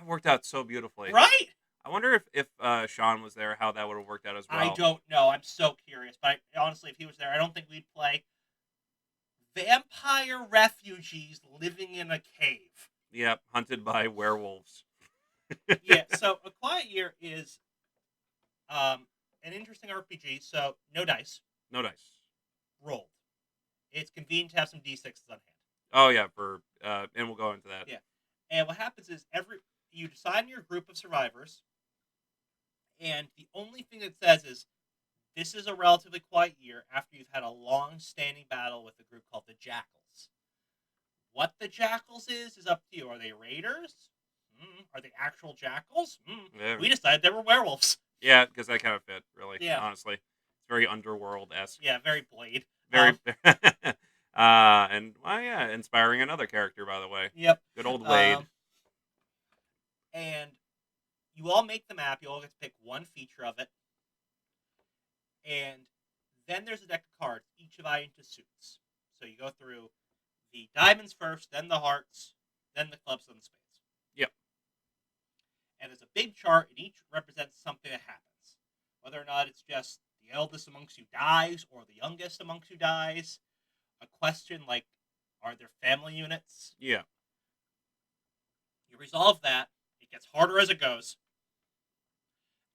Speaker 2: worked out so beautifully.
Speaker 1: Right?
Speaker 2: I wonder if Sean was there, how that would have worked out as well.
Speaker 1: I don't know. I'm so curious, but honestly, if he was there, I don't think we'd play vampire refugees living in a cave.
Speaker 2: Yep, hunted by werewolves.
Speaker 1: Yeah, so A Quiet Year is an interesting RPG, so no dice.
Speaker 2: No dice.
Speaker 1: Rolled. It's convenient to have some d6s on hand.
Speaker 2: Oh yeah, and we'll go into that.
Speaker 1: Yeah. And what happens is you decide on your group of survivors, and the only thing it says is this is a relatively quiet year after you've had a long-standing battle with a group called the Jackals. What the Jackals is up to you. Are they raiders? Are they actual jackals?
Speaker 2: Yeah.
Speaker 1: We decided they were werewolves.
Speaker 2: Yeah, because that kind of fit, really.
Speaker 1: Yeah.
Speaker 2: Honestly, it's very underworld-esque.
Speaker 1: Yeah, very Blade.
Speaker 2: Very. And well, yeah, inspiring another character, by the way.
Speaker 1: Yep.
Speaker 2: Good old Wade.
Speaker 1: And you all make the map. You all get to pick one feature of it. And then there's a deck of cards, each divided into suits. So you go through the diamonds first, then the hearts, then the clubs, then the spades.
Speaker 2: Yep.
Speaker 1: And there's a big chart, and each represents something that happens. Whether or not it's just the eldest amongst you dies, or the youngest amongst you dies. A question like, are there family units?
Speaker 2: Yeah.
Speaker 1: You resolve that. It gets harder as it goes.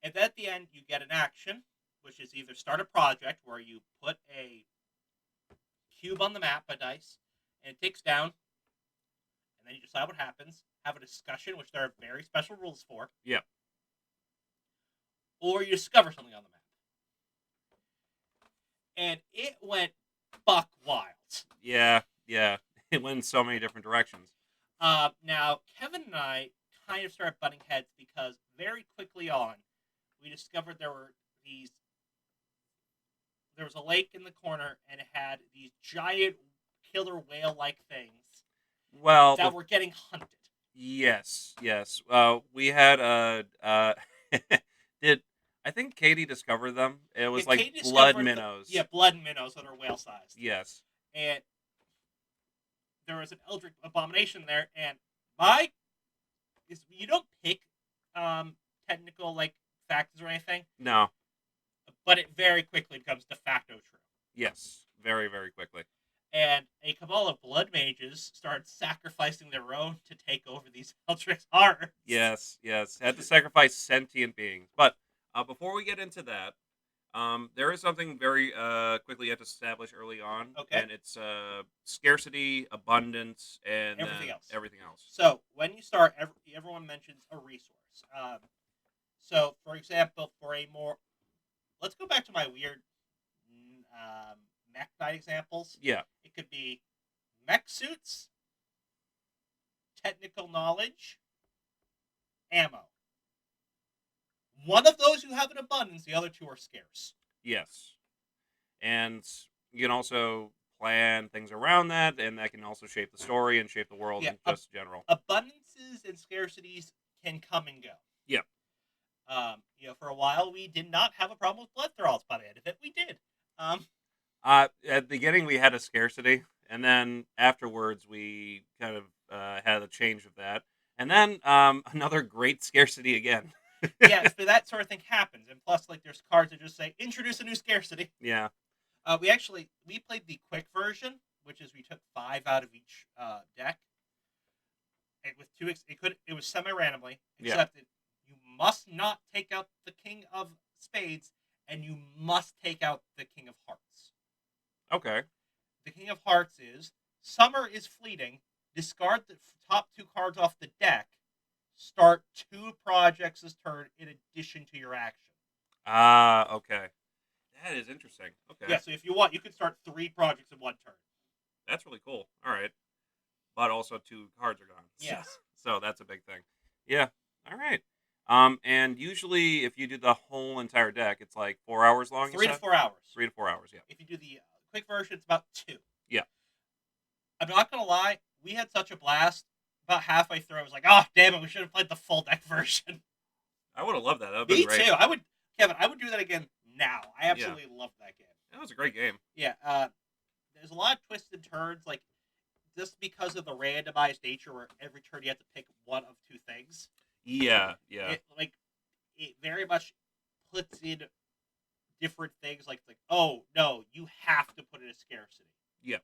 Speaker 1: And then at the end, you get an action, which is either start a project where you put a cube on the map, a dice, and it ticks down, and then you decide what happens. Have a discussion, which there are very special rules for.
Speaker 2: Yep.
Speaker 1: Or you discover something on the map. And it went buck wild.
Speaker 2: Yeah. It went in so many different directions.
Speaker 1: Now, Kevin and I kind of started butting heads because very quickly on, we discovered there was a lake in the corner, and it had these giant killer whale-like things
Speaker 2: Well,
Speaker 1: that were getting hunted.
Speaker 2: yes. We had did I think Katie discovered them? It was like
Speaker 1: Kate
Speaker 2: blood
Speaker 1: discovered
Speaker 2: minnows.
Speaker 1: blood minnows that are whale-sized.
Speaker 2: Yes.
Speaker 1: And there was an eldritch abomination there, and you don't pick technical like factors or anything,
Speaker 2: No.
Speaker 1: but it very quickly becomes de facto true.
Speaker 2: Yes. Very, very quickly.
Speaker 1: And a cabal of blood mages started sacrificing their own to take over these eldritch hearts.
Speaker 2: Yes. Had to sacrifice sentient beings. But before we get into that, there is something very quickly you have to establish early on.
Speaker 1: Okay.
Speaker 2: And it's scarcity, abundance, and
Speaker 1: everything
Speaker 2: else.
Speaker 1: So when you start, everyone mentions a resource. So, for example, let's go back to my weird mech knight examples.
Speaker 2: Yeah.
Speaker 1: It could be mech suits, technical knowledge, ammo. One of those you have in abundance, the other two are scarce.
Speaker 2: Yes. And you can also plan things around that, and that can also shape the story and shape the world in just general.
Speaker 1: Abundances and scarcities can come and go.
Speaker 2: Yep.
Speaker 1: For a while we did not have a problem with blood thralls. By the end of it, we did.
Speaker 2: At the beginning, we had a scarcity, and then afterwards, we kind of had a change of that, and then another great scarcity again.
Speaker 1: Yeah, so that sort of thing happens, and plus, like, there's cards that just say introduce a new scarcity.
Speaker 2: Yeah.
Speaker 1: We played the quick version, which is we took 5 out of each deck. It was semi-randomly, except that you must not take out the King of Spades, and you must take out the King of Hearts.
Speaker 2: Okay.
Speaker 1: The King of Hearts is summer is fleeting. Discard the top 2 cards off the deck. Start 2 projects this turn in addition to your action.
Speaker 2: Okay. That is interesting. Okay.
Speaker 1: Yeah, so if you want, you could start 3 projects in one turn.
Speaker 2: That's really cool. All right. But also 2 cards are gone.
Speaker 1: Yes.
Speaker 2: So that's a big thing. Yeah. All right. And usually if you do the whole entire deck, it's like 4 hours long.
Speaker 1: 3 to 4 hours.
Speaker 2: 3 to 4 hours, yeah.
Speaker 1: If you do the quick version, it's about 2.
Speaker 2: Yeah.
Speaker 1: I'm not going to lie. We had such a blast. About halfway through, I was like, oh, damn it, we should have played the full deck version.
Speaker 2: I would have loved that. That would have been great.
Speaker 1: Me too. Kevin, I would do that again now. I absolutely loved that game.
Speaker 2: That was a great game.
Speaker 1: Yeah. There's a lot of twists and turns, like, just because of the randomized nature where every turn you have to pick one of 2 things.
Speaker 2: Yeah.
Speaker 1: It very much puts in different things, like, oh, no, you have to put in a scarcity.
Speaker 2: Yeah.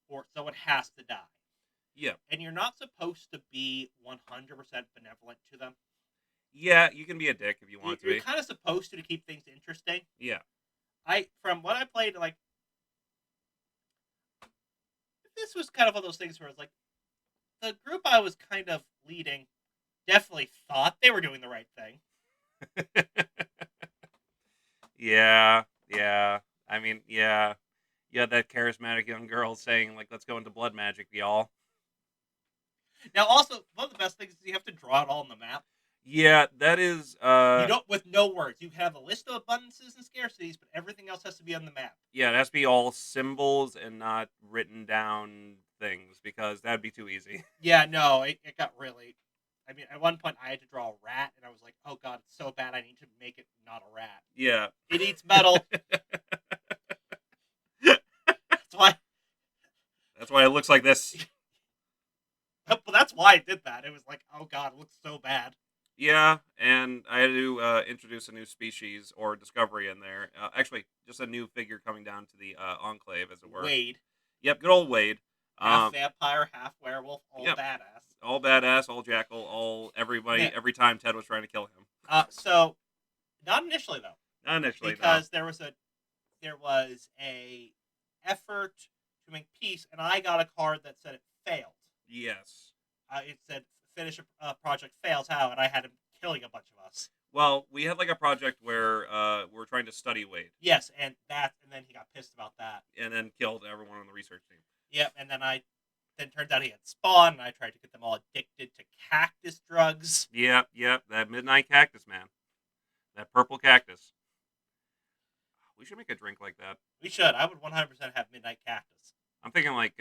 Speaker 1: Or someone has to die.
Speaker 2: Yeah.
Speaker 1: And you're not supposed to be 100% benevolent to them.
Speaker 2: Yeah, you can be a dick if you want to be.
Speaker 1: You're kind of supposed to keep things interesting.
Speaker 2: Yeah.
Speaker 1: From what I played, like, this was kind of one of those things where it's like, the group I was kind of leading definitely thought they were doing the right thing.
Speaker 2: Yeah. I mean, yeah. You had that charismatic young girl saying, like, let's go into blood magic, y'all.
Speaker 1: Now, also, one of the best things is you have to draw it all on the map.
Speaker 2: Yeah, that is...
Speaker 1: You don't, with no words. You have a list of abundances and scarcities, but everything else has to be on the map.
Speaker 2: Yeah, it has to be all symbols and not written down things, because that'd be too easy.
Speaker 1: Yeah, no, it got really... I mean, at one point, I had to draw a rat, and I was like, oh god, it's so bad, I need to make it not a rat.
Speaker 2: Yeah.
Speaker 1: It eats metal.
Speaker 2: That's why it looks like this.
Speaker 1: Well, that's why I did that. It was like, oh god, it looks so bad.
Speaker 2: Yeah, and I had to introduce a new species or discovery in there. Actually, just a new figure coming down to the Enclave, as it were.
Speaker 1: Wade.
Speaker 2: Yep, good old Wade.
Speaker 1: Half vampire, half werewolf, all badass.
Speaker 2: All badass, all jackal, all everybody. Yeah. Every time Ted was trying to kill him.
Speaker 1: So, not initially though.
Speaker 2: Not initially,
Speaker 1: because there was a effort to make peace, and I got a card that said it failed.
Speaker 2: Yes.
Speaker 1: It said finish a project fails how, and I had him killing a bunch of us.
Speaker 2: Well, we had like a project where we're trying to study Wade,
Speaker 1: Yes, and then he got pissed about that.
Speaker 2: and then killed everyone on the research team.
Speaker 1: Yep, and then turns out he had spawn, and I tried to get them all addicted to cactus drugs.
Speaker 2: Yep, that midnight cactus, man. That purple cactus. We should make a drink like that.
Speaker 1: We should. I would 100% have midnight cactus
Speaker 2: I'm thinking like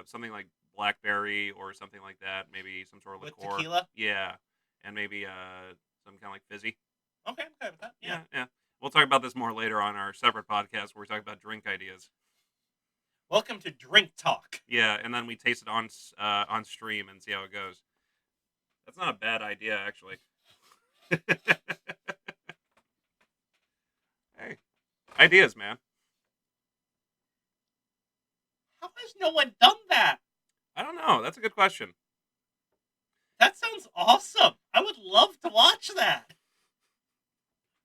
Speaker 2: something like blackberry or something like that. Maybe some sort of
Speaker 1: with
Speaker 2: liqueur.
Speaker 1: tequila.
Speaker 2: Yeah, and maybe some kind of like fizzy.
Speaker 1: Okay, I'm okay with that. Yeah.
Speaker 2: Yeah. We'll talk about this more later on our separate podcast where we talk about drink ideas.
Speaker 1: Welcome to Drink Talk.
Speaker 2: Yeah, and then we taste it on stream and see how it goes. That's not a bad idea, actually. Hey, ideas, man.
Speaker 1: How has no one done that?
Speaker 2: I don't know. That's a good question.
Speaker 1: That sounds awesome. I would love to watch that.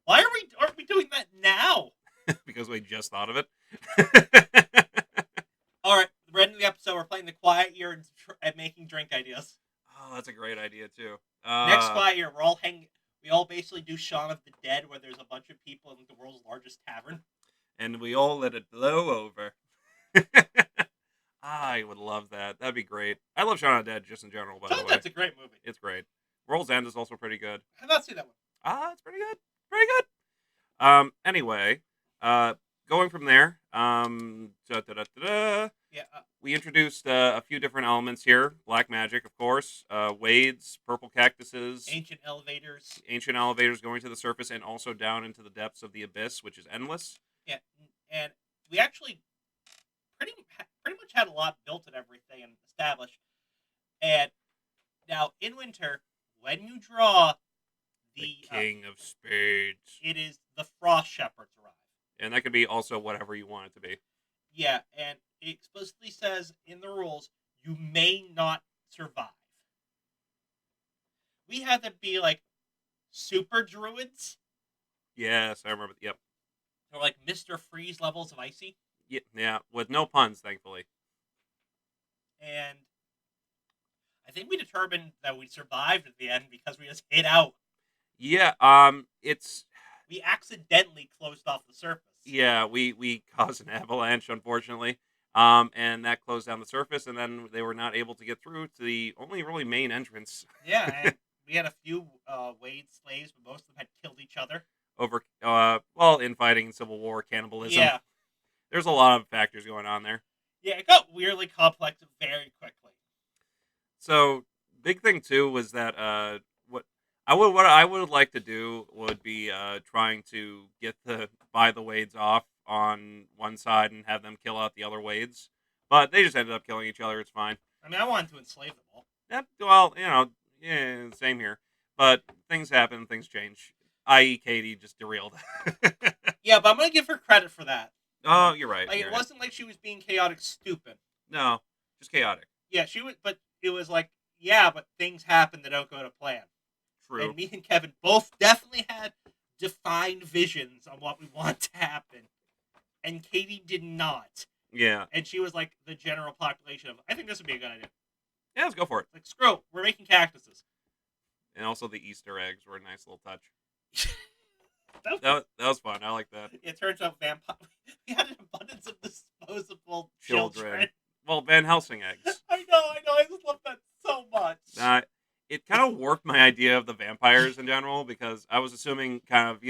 Speaker 1: Why aren't we doing that now?
Speaker 2: Because we just thought of it.
Speaker 1: All right, the end of the episode, we're playing the Quiet Year and making drink ideas.
Speaker 2: Oh, that's a great idea too.
Speaker 1: Next Quiet Year, we all basically do Shaun of the Dead, where there's a bunch of people in the world's largest tavern,
Speaker 2: and we all let it blow over. I would love that. That'd be great. I love Shaun of the Dead just in general. By the way,
Speaker 1: that's a great movie.
Speaker 2: It's great. World's End is also pretty good.
Speaker 1: I have not seen that one.
Speaker 2: It's pretty good. Pretty good. Anyway, going from there,
Speaker 1: Yeah.
Speaker 2: we introduced a few different elements here. Black magic, of course. Wades, purple cactuses.
Speaker 1: Ancient elevators.
Speaker 2: Ancient elevators going to the surface and also down into the depths of the abyss, which is endless.
Speaker 1: Yeah, and we actually pretty much had a lot built and everything and established. And now, in winter, when you draw
Speaker 2: the King of Spades,
Speaker 1: it is the Frost Shepherds arrive.
Speaker 2: And that could be also whatever you want it to be.
Speaker 1: Yeah, and it explicitly says in the rules, you may not survive. We had to be like super druids.
Speaker 2: Yes, I remember. Yep.
Speaker 1: Or like Mr. Freeze levels of icy.
Speaker 2: Yeah, with no puns, thankfully.
Speaker 1: And I think we determined that we survived at the end because we just hid out.
Speaker 2: Yeah, we
Speaker 1: accidentally closed off the surface.
Speaker 2: Yeah, we caused an avalanche, unfortunately. And that closed down the surface, and then they were not able to get through to the only really main entrance.
Speaker 1: Yeah, and we had a few Wade slaves, but most of them had killed each other.
Speaker 2: Over, infighting, civil war, cannibalism.
Speaker 1: Yeah.
Speaker 2: There's a lot of factors going on there.
Speaker 1: Yeah, it got weirdly complex very quickly.
Speaker 2: So, big thing, too, was that, what I would like to do would be trying to buy the Wades off on one side and have them kill out the other Wades. But they just ended up killing each other. It's fine.
Speaker 1: I mean, I wanted to enslave them all.
Speaker 2: Yeah, well, yeah, same here. But things happen, things change. I.e., Katie just derailed.
Speaker 1: Yeah, but I'm going to give her credit for that.
Speaker 2: Oh, you're right.
Speaker 1: Like,
Speaker 2: it
Speaker 1: wasn't like she was being chaotic stupid.
Speaker 2: No, just chaotic.
Speaker 1: Yeah, she was, but it was like, yeah, but things happen that don't go to plan.
Speaker 2: True.
Speaker 1: And me and Kevin both definitely had defined visions on what we want to happen. And Katie did not.
Speaker 2: Yeah.
Speaker 1: And she was like the general population of, I think this would be a good idea.
Speaker 2: Yeah, let's go for it.
Speaker 1: Like, screw it, we're making cactuses.
Speaker 2: And also the Easter eggs were a nice little touch.
Speaker 1: that
Speaker 2: was fun. I like that.
Speaker 1: It turns out we had an abundance of disposable children.
Speaker 2: Well, Van Helsing eggs.
Speaker 1: I know. I just love that so much.
Speaker 2: It kind of warped my idea of the vampires in general because I was assuming kind of,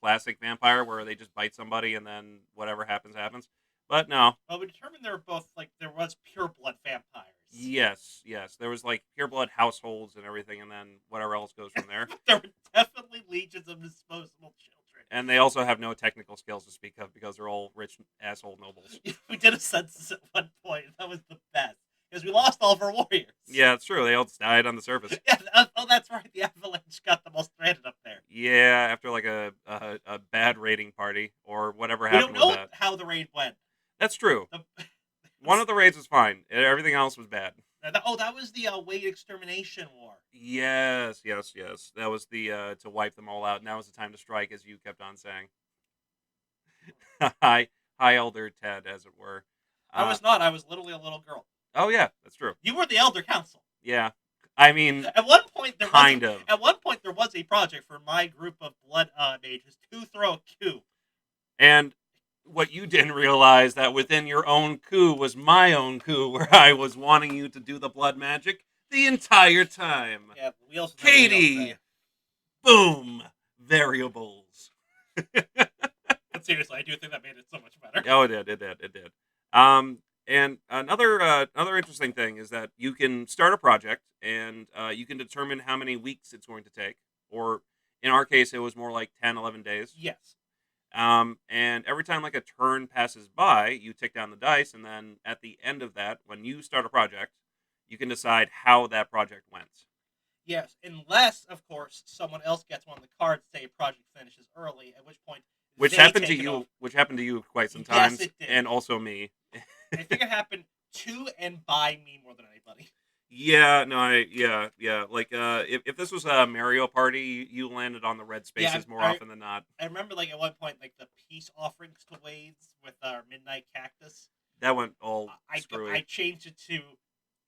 Speaker 2: classic vampire where they just bite somebody and then whatever happens, happens. But no.
Speaker 1: Well, we determined there was pure blood vampires.
Speaker 2: Yes. There was like pure blood households and everything, and then whatever else goes from there.
Speaker 1: There were definitely legions of disposable children.
Speaker 2: And they also have no technical skills to speak of because they're all rich asshole nobles.
Speaker 1: We did a census at one point, and that was the best. Because we lost all of our warriors.
Speaker 2: Yeah, it's true. They all died on the surface.
Speaker 1: Yeah, that's right. The avalanche got them all stranded up there.
Speaker 2: Yeah, after like a bad raiding party or whatever happened with that.
Speaker 1: We don't know how the raid went.
Speaker 2: That's true. One of the raids was fine. Everything else was bad.
Speaker 1: That was the Wade extermination war.
Speaker 2: Yes. That was the to wipe them all out. Now is the time to strike, as you kept on saying. Hi, Elder Ted, as it were.
Speaker 1: I was not. I was literally a little girl.
Speaker 2: Oh yeah, that's true.
Speaker 1: You were the elder council.
Speaker 2: Yeah, I mean,
Speaker 1: At one point,
Speaker 2: kind of.
Speaker 1: At one point, there was a project for my group of blood mages to throw a coup.
Speaker 2: And what you didn't realize that within your own coup was my own coup, where I was wanting you to do the blood magic the entire time.
Speaker 1: Yeah, wheels.
Speaker 2: Katie, boom, variables.
Speaker 1: But seriously, I do think that made it so much better.
Speaker 2: Oh, it did. It did. And another interesting thing is that you can start a project and you can determine how many weeks it's going to take, or in our case, it was more like 10, 11 days.
Speaker 1: Yes.
Speaker 2: And every time like a turn passes by, you tick down the dice, and then at the end of that, when you start a project, you can decide how that project went.
Speaker 1: Yes, unless, of course, someone else gets one of the cards, say a project finishes early, at which point
Speaker 2: Which happened to you. Which happened to you quite some times,
Speaker 1: yes, it did.
Speaker 2: and also me.
Speaker 1: I think it happened to and by me more than anybody.
Speaker 2: Yeah, no, yeah. Like, if this was a Mario Party, you landed on the red spaces more often than not.
Speaker 1: I remember, like, at one point, like, the peace offerings to Wades with our Midnight Cactus.
Speaker 2: That went all screwy.
Speaker 1: I changed it to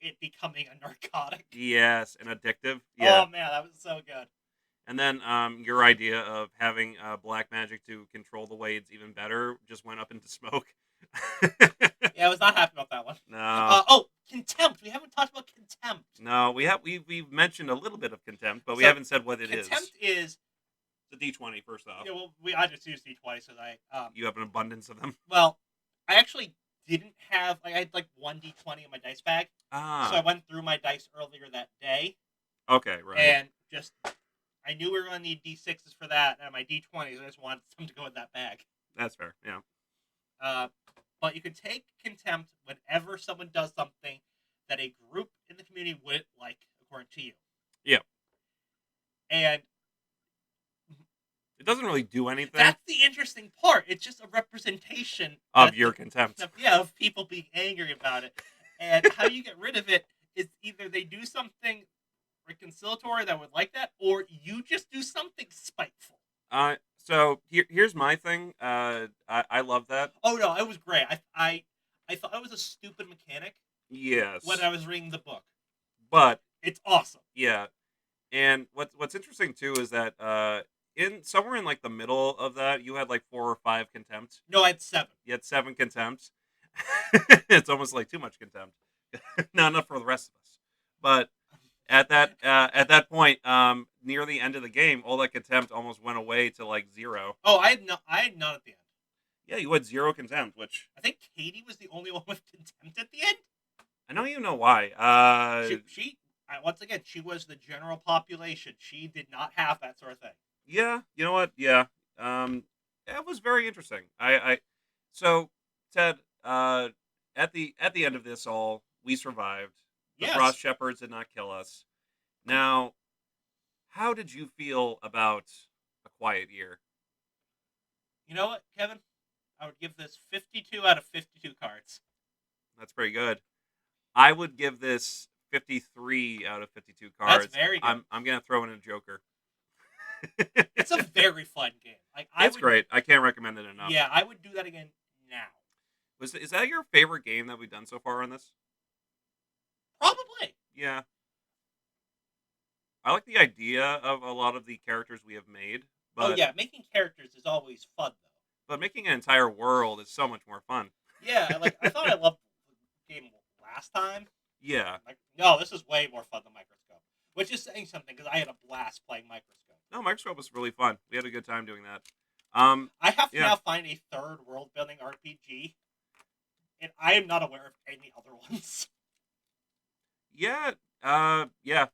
Speaker 1: it becoming a narcotic.
Speaker 2: Yes, and addictive. Yeah.
Speaker 1: Oh, man, that was so good.
Speaker 2: And then your idea of having black magic to control the Wades even better just went up into smoke.
Speaker 1: Yeah, I was not happy about that one.
Speaker 2: No.
Speaker 1: Contempt. We haven't talked about contempt.
Speaker 2: No, we've mentioned a little bit of contempt, but we haven't said what it is.
Speaker 1: Contempt is
Speaker 2: the D20 first off.
Speaker 1: Yeah, well, I just used D20 so
Speaker 2: you have an abundance of them.
Speaker 1: Well, I actually didn't have I had like one D20 in my dice bag. So I went through my dice earlier that day.
Speaker 2: Okay, right.
Speaker 1: And just I knew we were going to need D6s for that, and my D20s. I just wanted some to go in that bag.
Speaker 2: That's fair. Yeah.
Speaker 1: But you can take contempt whenever someone does something that a group in the community wouldn't like, according to you.
Speaker 2: Yeah.
Speaker 1: And
Speaker 2: it doesn't really do anything.
Speaker 1: That's the interesting part. It's just a representation
Speaker 2: of your contempt.
Speaker 1: Of people being angry about it. And how you get rid of it is either they do something reconciliatory that would like that, or you just do something spiteful.
Speaker 2: So here's my thing. I love that.
Speaker 1: Oh no, it was great. I thought I was a stupid mechanic.
Speaker 2: Yes.
Speaker 1: When I was reading the book,
Speaker 2: but
Speaker 1: it's awesome.
Speaker 2: Yeah, and what's interesting too is that in somewhere in like the middle of that, you had like 4 or 5 contempts.
Speaker 1: No, I had 7.
Speaker 2: You had 7 contempts. It's almost like too much contempt. Not enough for the rest of us. But at that point, near the end of the game, all that contempt almost went away to like 0.
Speaker 1: Oh, I had none at the end.
Speaker 2: Yeah, you had 0 contempt, which
Speaker 1: I think Katie was the only one with contempt at the end.
Speaker 2: I don't even know why.
Speaker 1: She once again, she was the general population. She did not have that sort of thing.
Speaker 2: Yeah, you know what? Yeah, it was very interesting. So Ted, at the end of this all, we survived. The Frost Shepherds did not kill us. Now, how did you feel about A Quiet Year?
Speaker 1: You know what, Kevin? I would give this 52 out of 52 cards.
Speaker 2: That's pretty good. I would give this 53 out of 52 cards.
Speaker 1: That's very good.
Speaker 2: I'm gonna throw in a Joker.
Speaker 1: It's a very fun game.
Speaker 2: It's great. I can't recommend it enough.
Speaker 1: Yeah, I would do that again now.
Speaker 2: Is that your favorite game that we've done so far on this?
Speaker 1: Probably.
Speaker 2: Yeah. I like the idea of a lot of the characters we have made. But,
Speaker 1: making characters is always fun though.
Speaker 2: But making an entire world is so much more fun.
Speaker 1: Yeah, I thought I loved the game last time.
Speaker 2: Yeah.
Speaker 1: No, this is way more fun than Microscope. Which is saying something, because I had a blast playing Microscope.
Speaker 2: No, Microscope was really fun. We had a good time doing that.
Speaker 1: I have to now find a third world-building RPG, and I am not aware of any other ones.
Speaker 2: Yeah, yeah.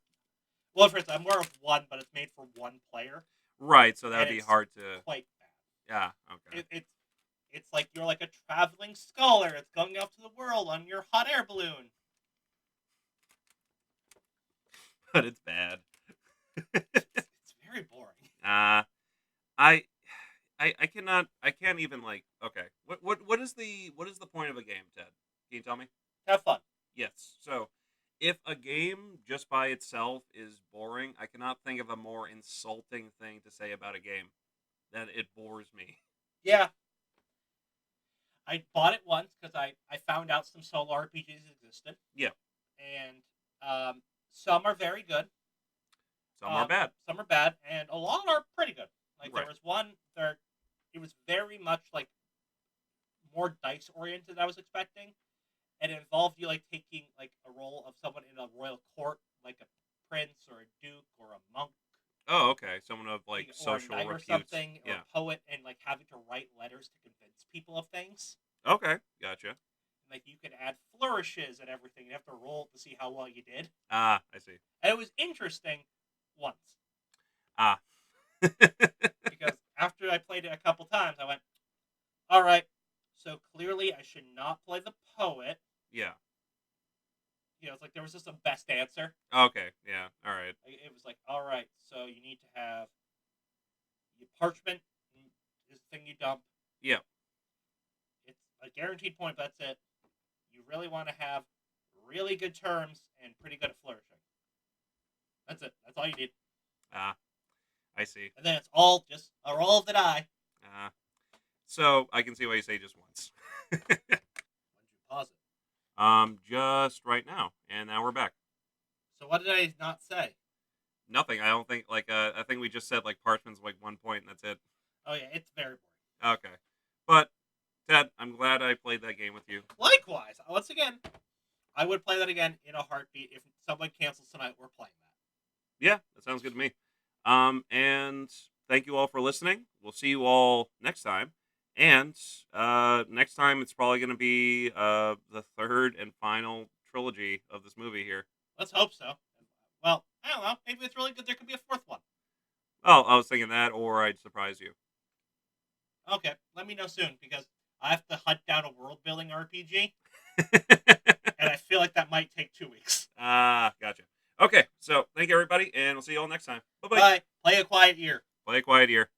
Speaker 1: Well, first, I'm aware of one, but it's made for one player.
Speaker 2: Right, so that would be hard to...
Speaker 1: quite bad.
Speaker 2: Yeah, okay.
Speaker 1: It's like you're like a traveling scholar. It's going out to the world on your hot air balloon.
Speaker 2: But it's bad.
Speaker 1: It's very boring.
Speaker 2: I can't even like. Okay, what is the point of a game, Ted? Can you tell me?
Speaker 1: Have fun.
Speaker 2: Yes. So, if a game just by itself is boring, I cannot think of a more insulting thing to say about a game than it bores me.
Speaker 1: Yeah. I bought it once because I found out some solo RPGs existed.
Speaker 2: Yeah.
Speaker 1: And some are very good.
Speaker 2: Some are bad.
Speaker 1: Some are bad, and a lot are pretty good. Like
Speaker 2: Right.
Speaker 1: there was one there, it was very much like more dice oriented than I was expecting, and it involved you like taking like a role of someone in a royal court, like a prince or a duke or a monk
Speaker 2: Oh, okay. Someone of like
Speaker 1: or a
Speaker 2: social
Speaker 1: knight or
Speaker 2: repute.
Speaker 1: something or
Speaker 2: Yeah.
Speaker 1: a poet, and like having to write letters to convince people of things.
Speaker 2: Okay. Gotcha.
Speaker 1: Like you could add flourishes and everything. You have to roll to see how well you did,
Speaker 2: Ah, I see.
Speaker 1: and it was interesting once
Speaker 2: Ah.
Speaker 1: because after I played it a couple times, I went, "All right, so clearly I should not play the poet."
Speaker 2: Yeah.
Speaker 1: It's like there was just a best answer.
Speaker 2: Okay. Yeah. All right.
Speaker 1: It was like, all right, so you need to have your parchment is the thing you dump.
Speaker 2: Yeah.
Speaker 1: It's a guaranteed point, but that's it. You really want to have really good terms and pretty good at flourishing. That's it. That's all you need.
Speaker 2: Ah, I see.
Speaker 1: And then it's all just a roll of the die.
Speaker 2: Ah. So I can see why you say just once.
Speaker 1: When did you pause it?
Speaker 2: Just right now, and now we're back.
Speaker 1: So what did I not say?
Speaker 2: Nothing. I don't think I think we just said like parchment's like 1 point and that's it.
Speaker 1: Oh yeah, it's very boring.
Speaker 2: Okay, but Ted, I'm glad I played that game with you.
Speaker 1: Likewise, once again, I would play that again in a heartbeat. If someone cancels tonight, we're playing that.
Speaker 2: Yeah, that sounds good to me. And thank you all for listening. We'll see you all next time. And next time it's probably going to be the third and final trilogy of this movie here.
Speaker 1: Let's hope so. Well, I don't know. Maybe it's really good. There could be a fourth one.
Speaker 2: Oh, I was thinking that, or I'd surprise you.
Speaker 1: Okay, let me know soon because I have to hunt down a world building RPG, and I feel like that might take 2 weeks.
Speaker 2: Ah, gotcha. Okay, so thank you everybody, and we'll see you all next time. Bye bye.
Speaker 1: Bye. Play a quiet year.
Speaker 2: Play a quiet year.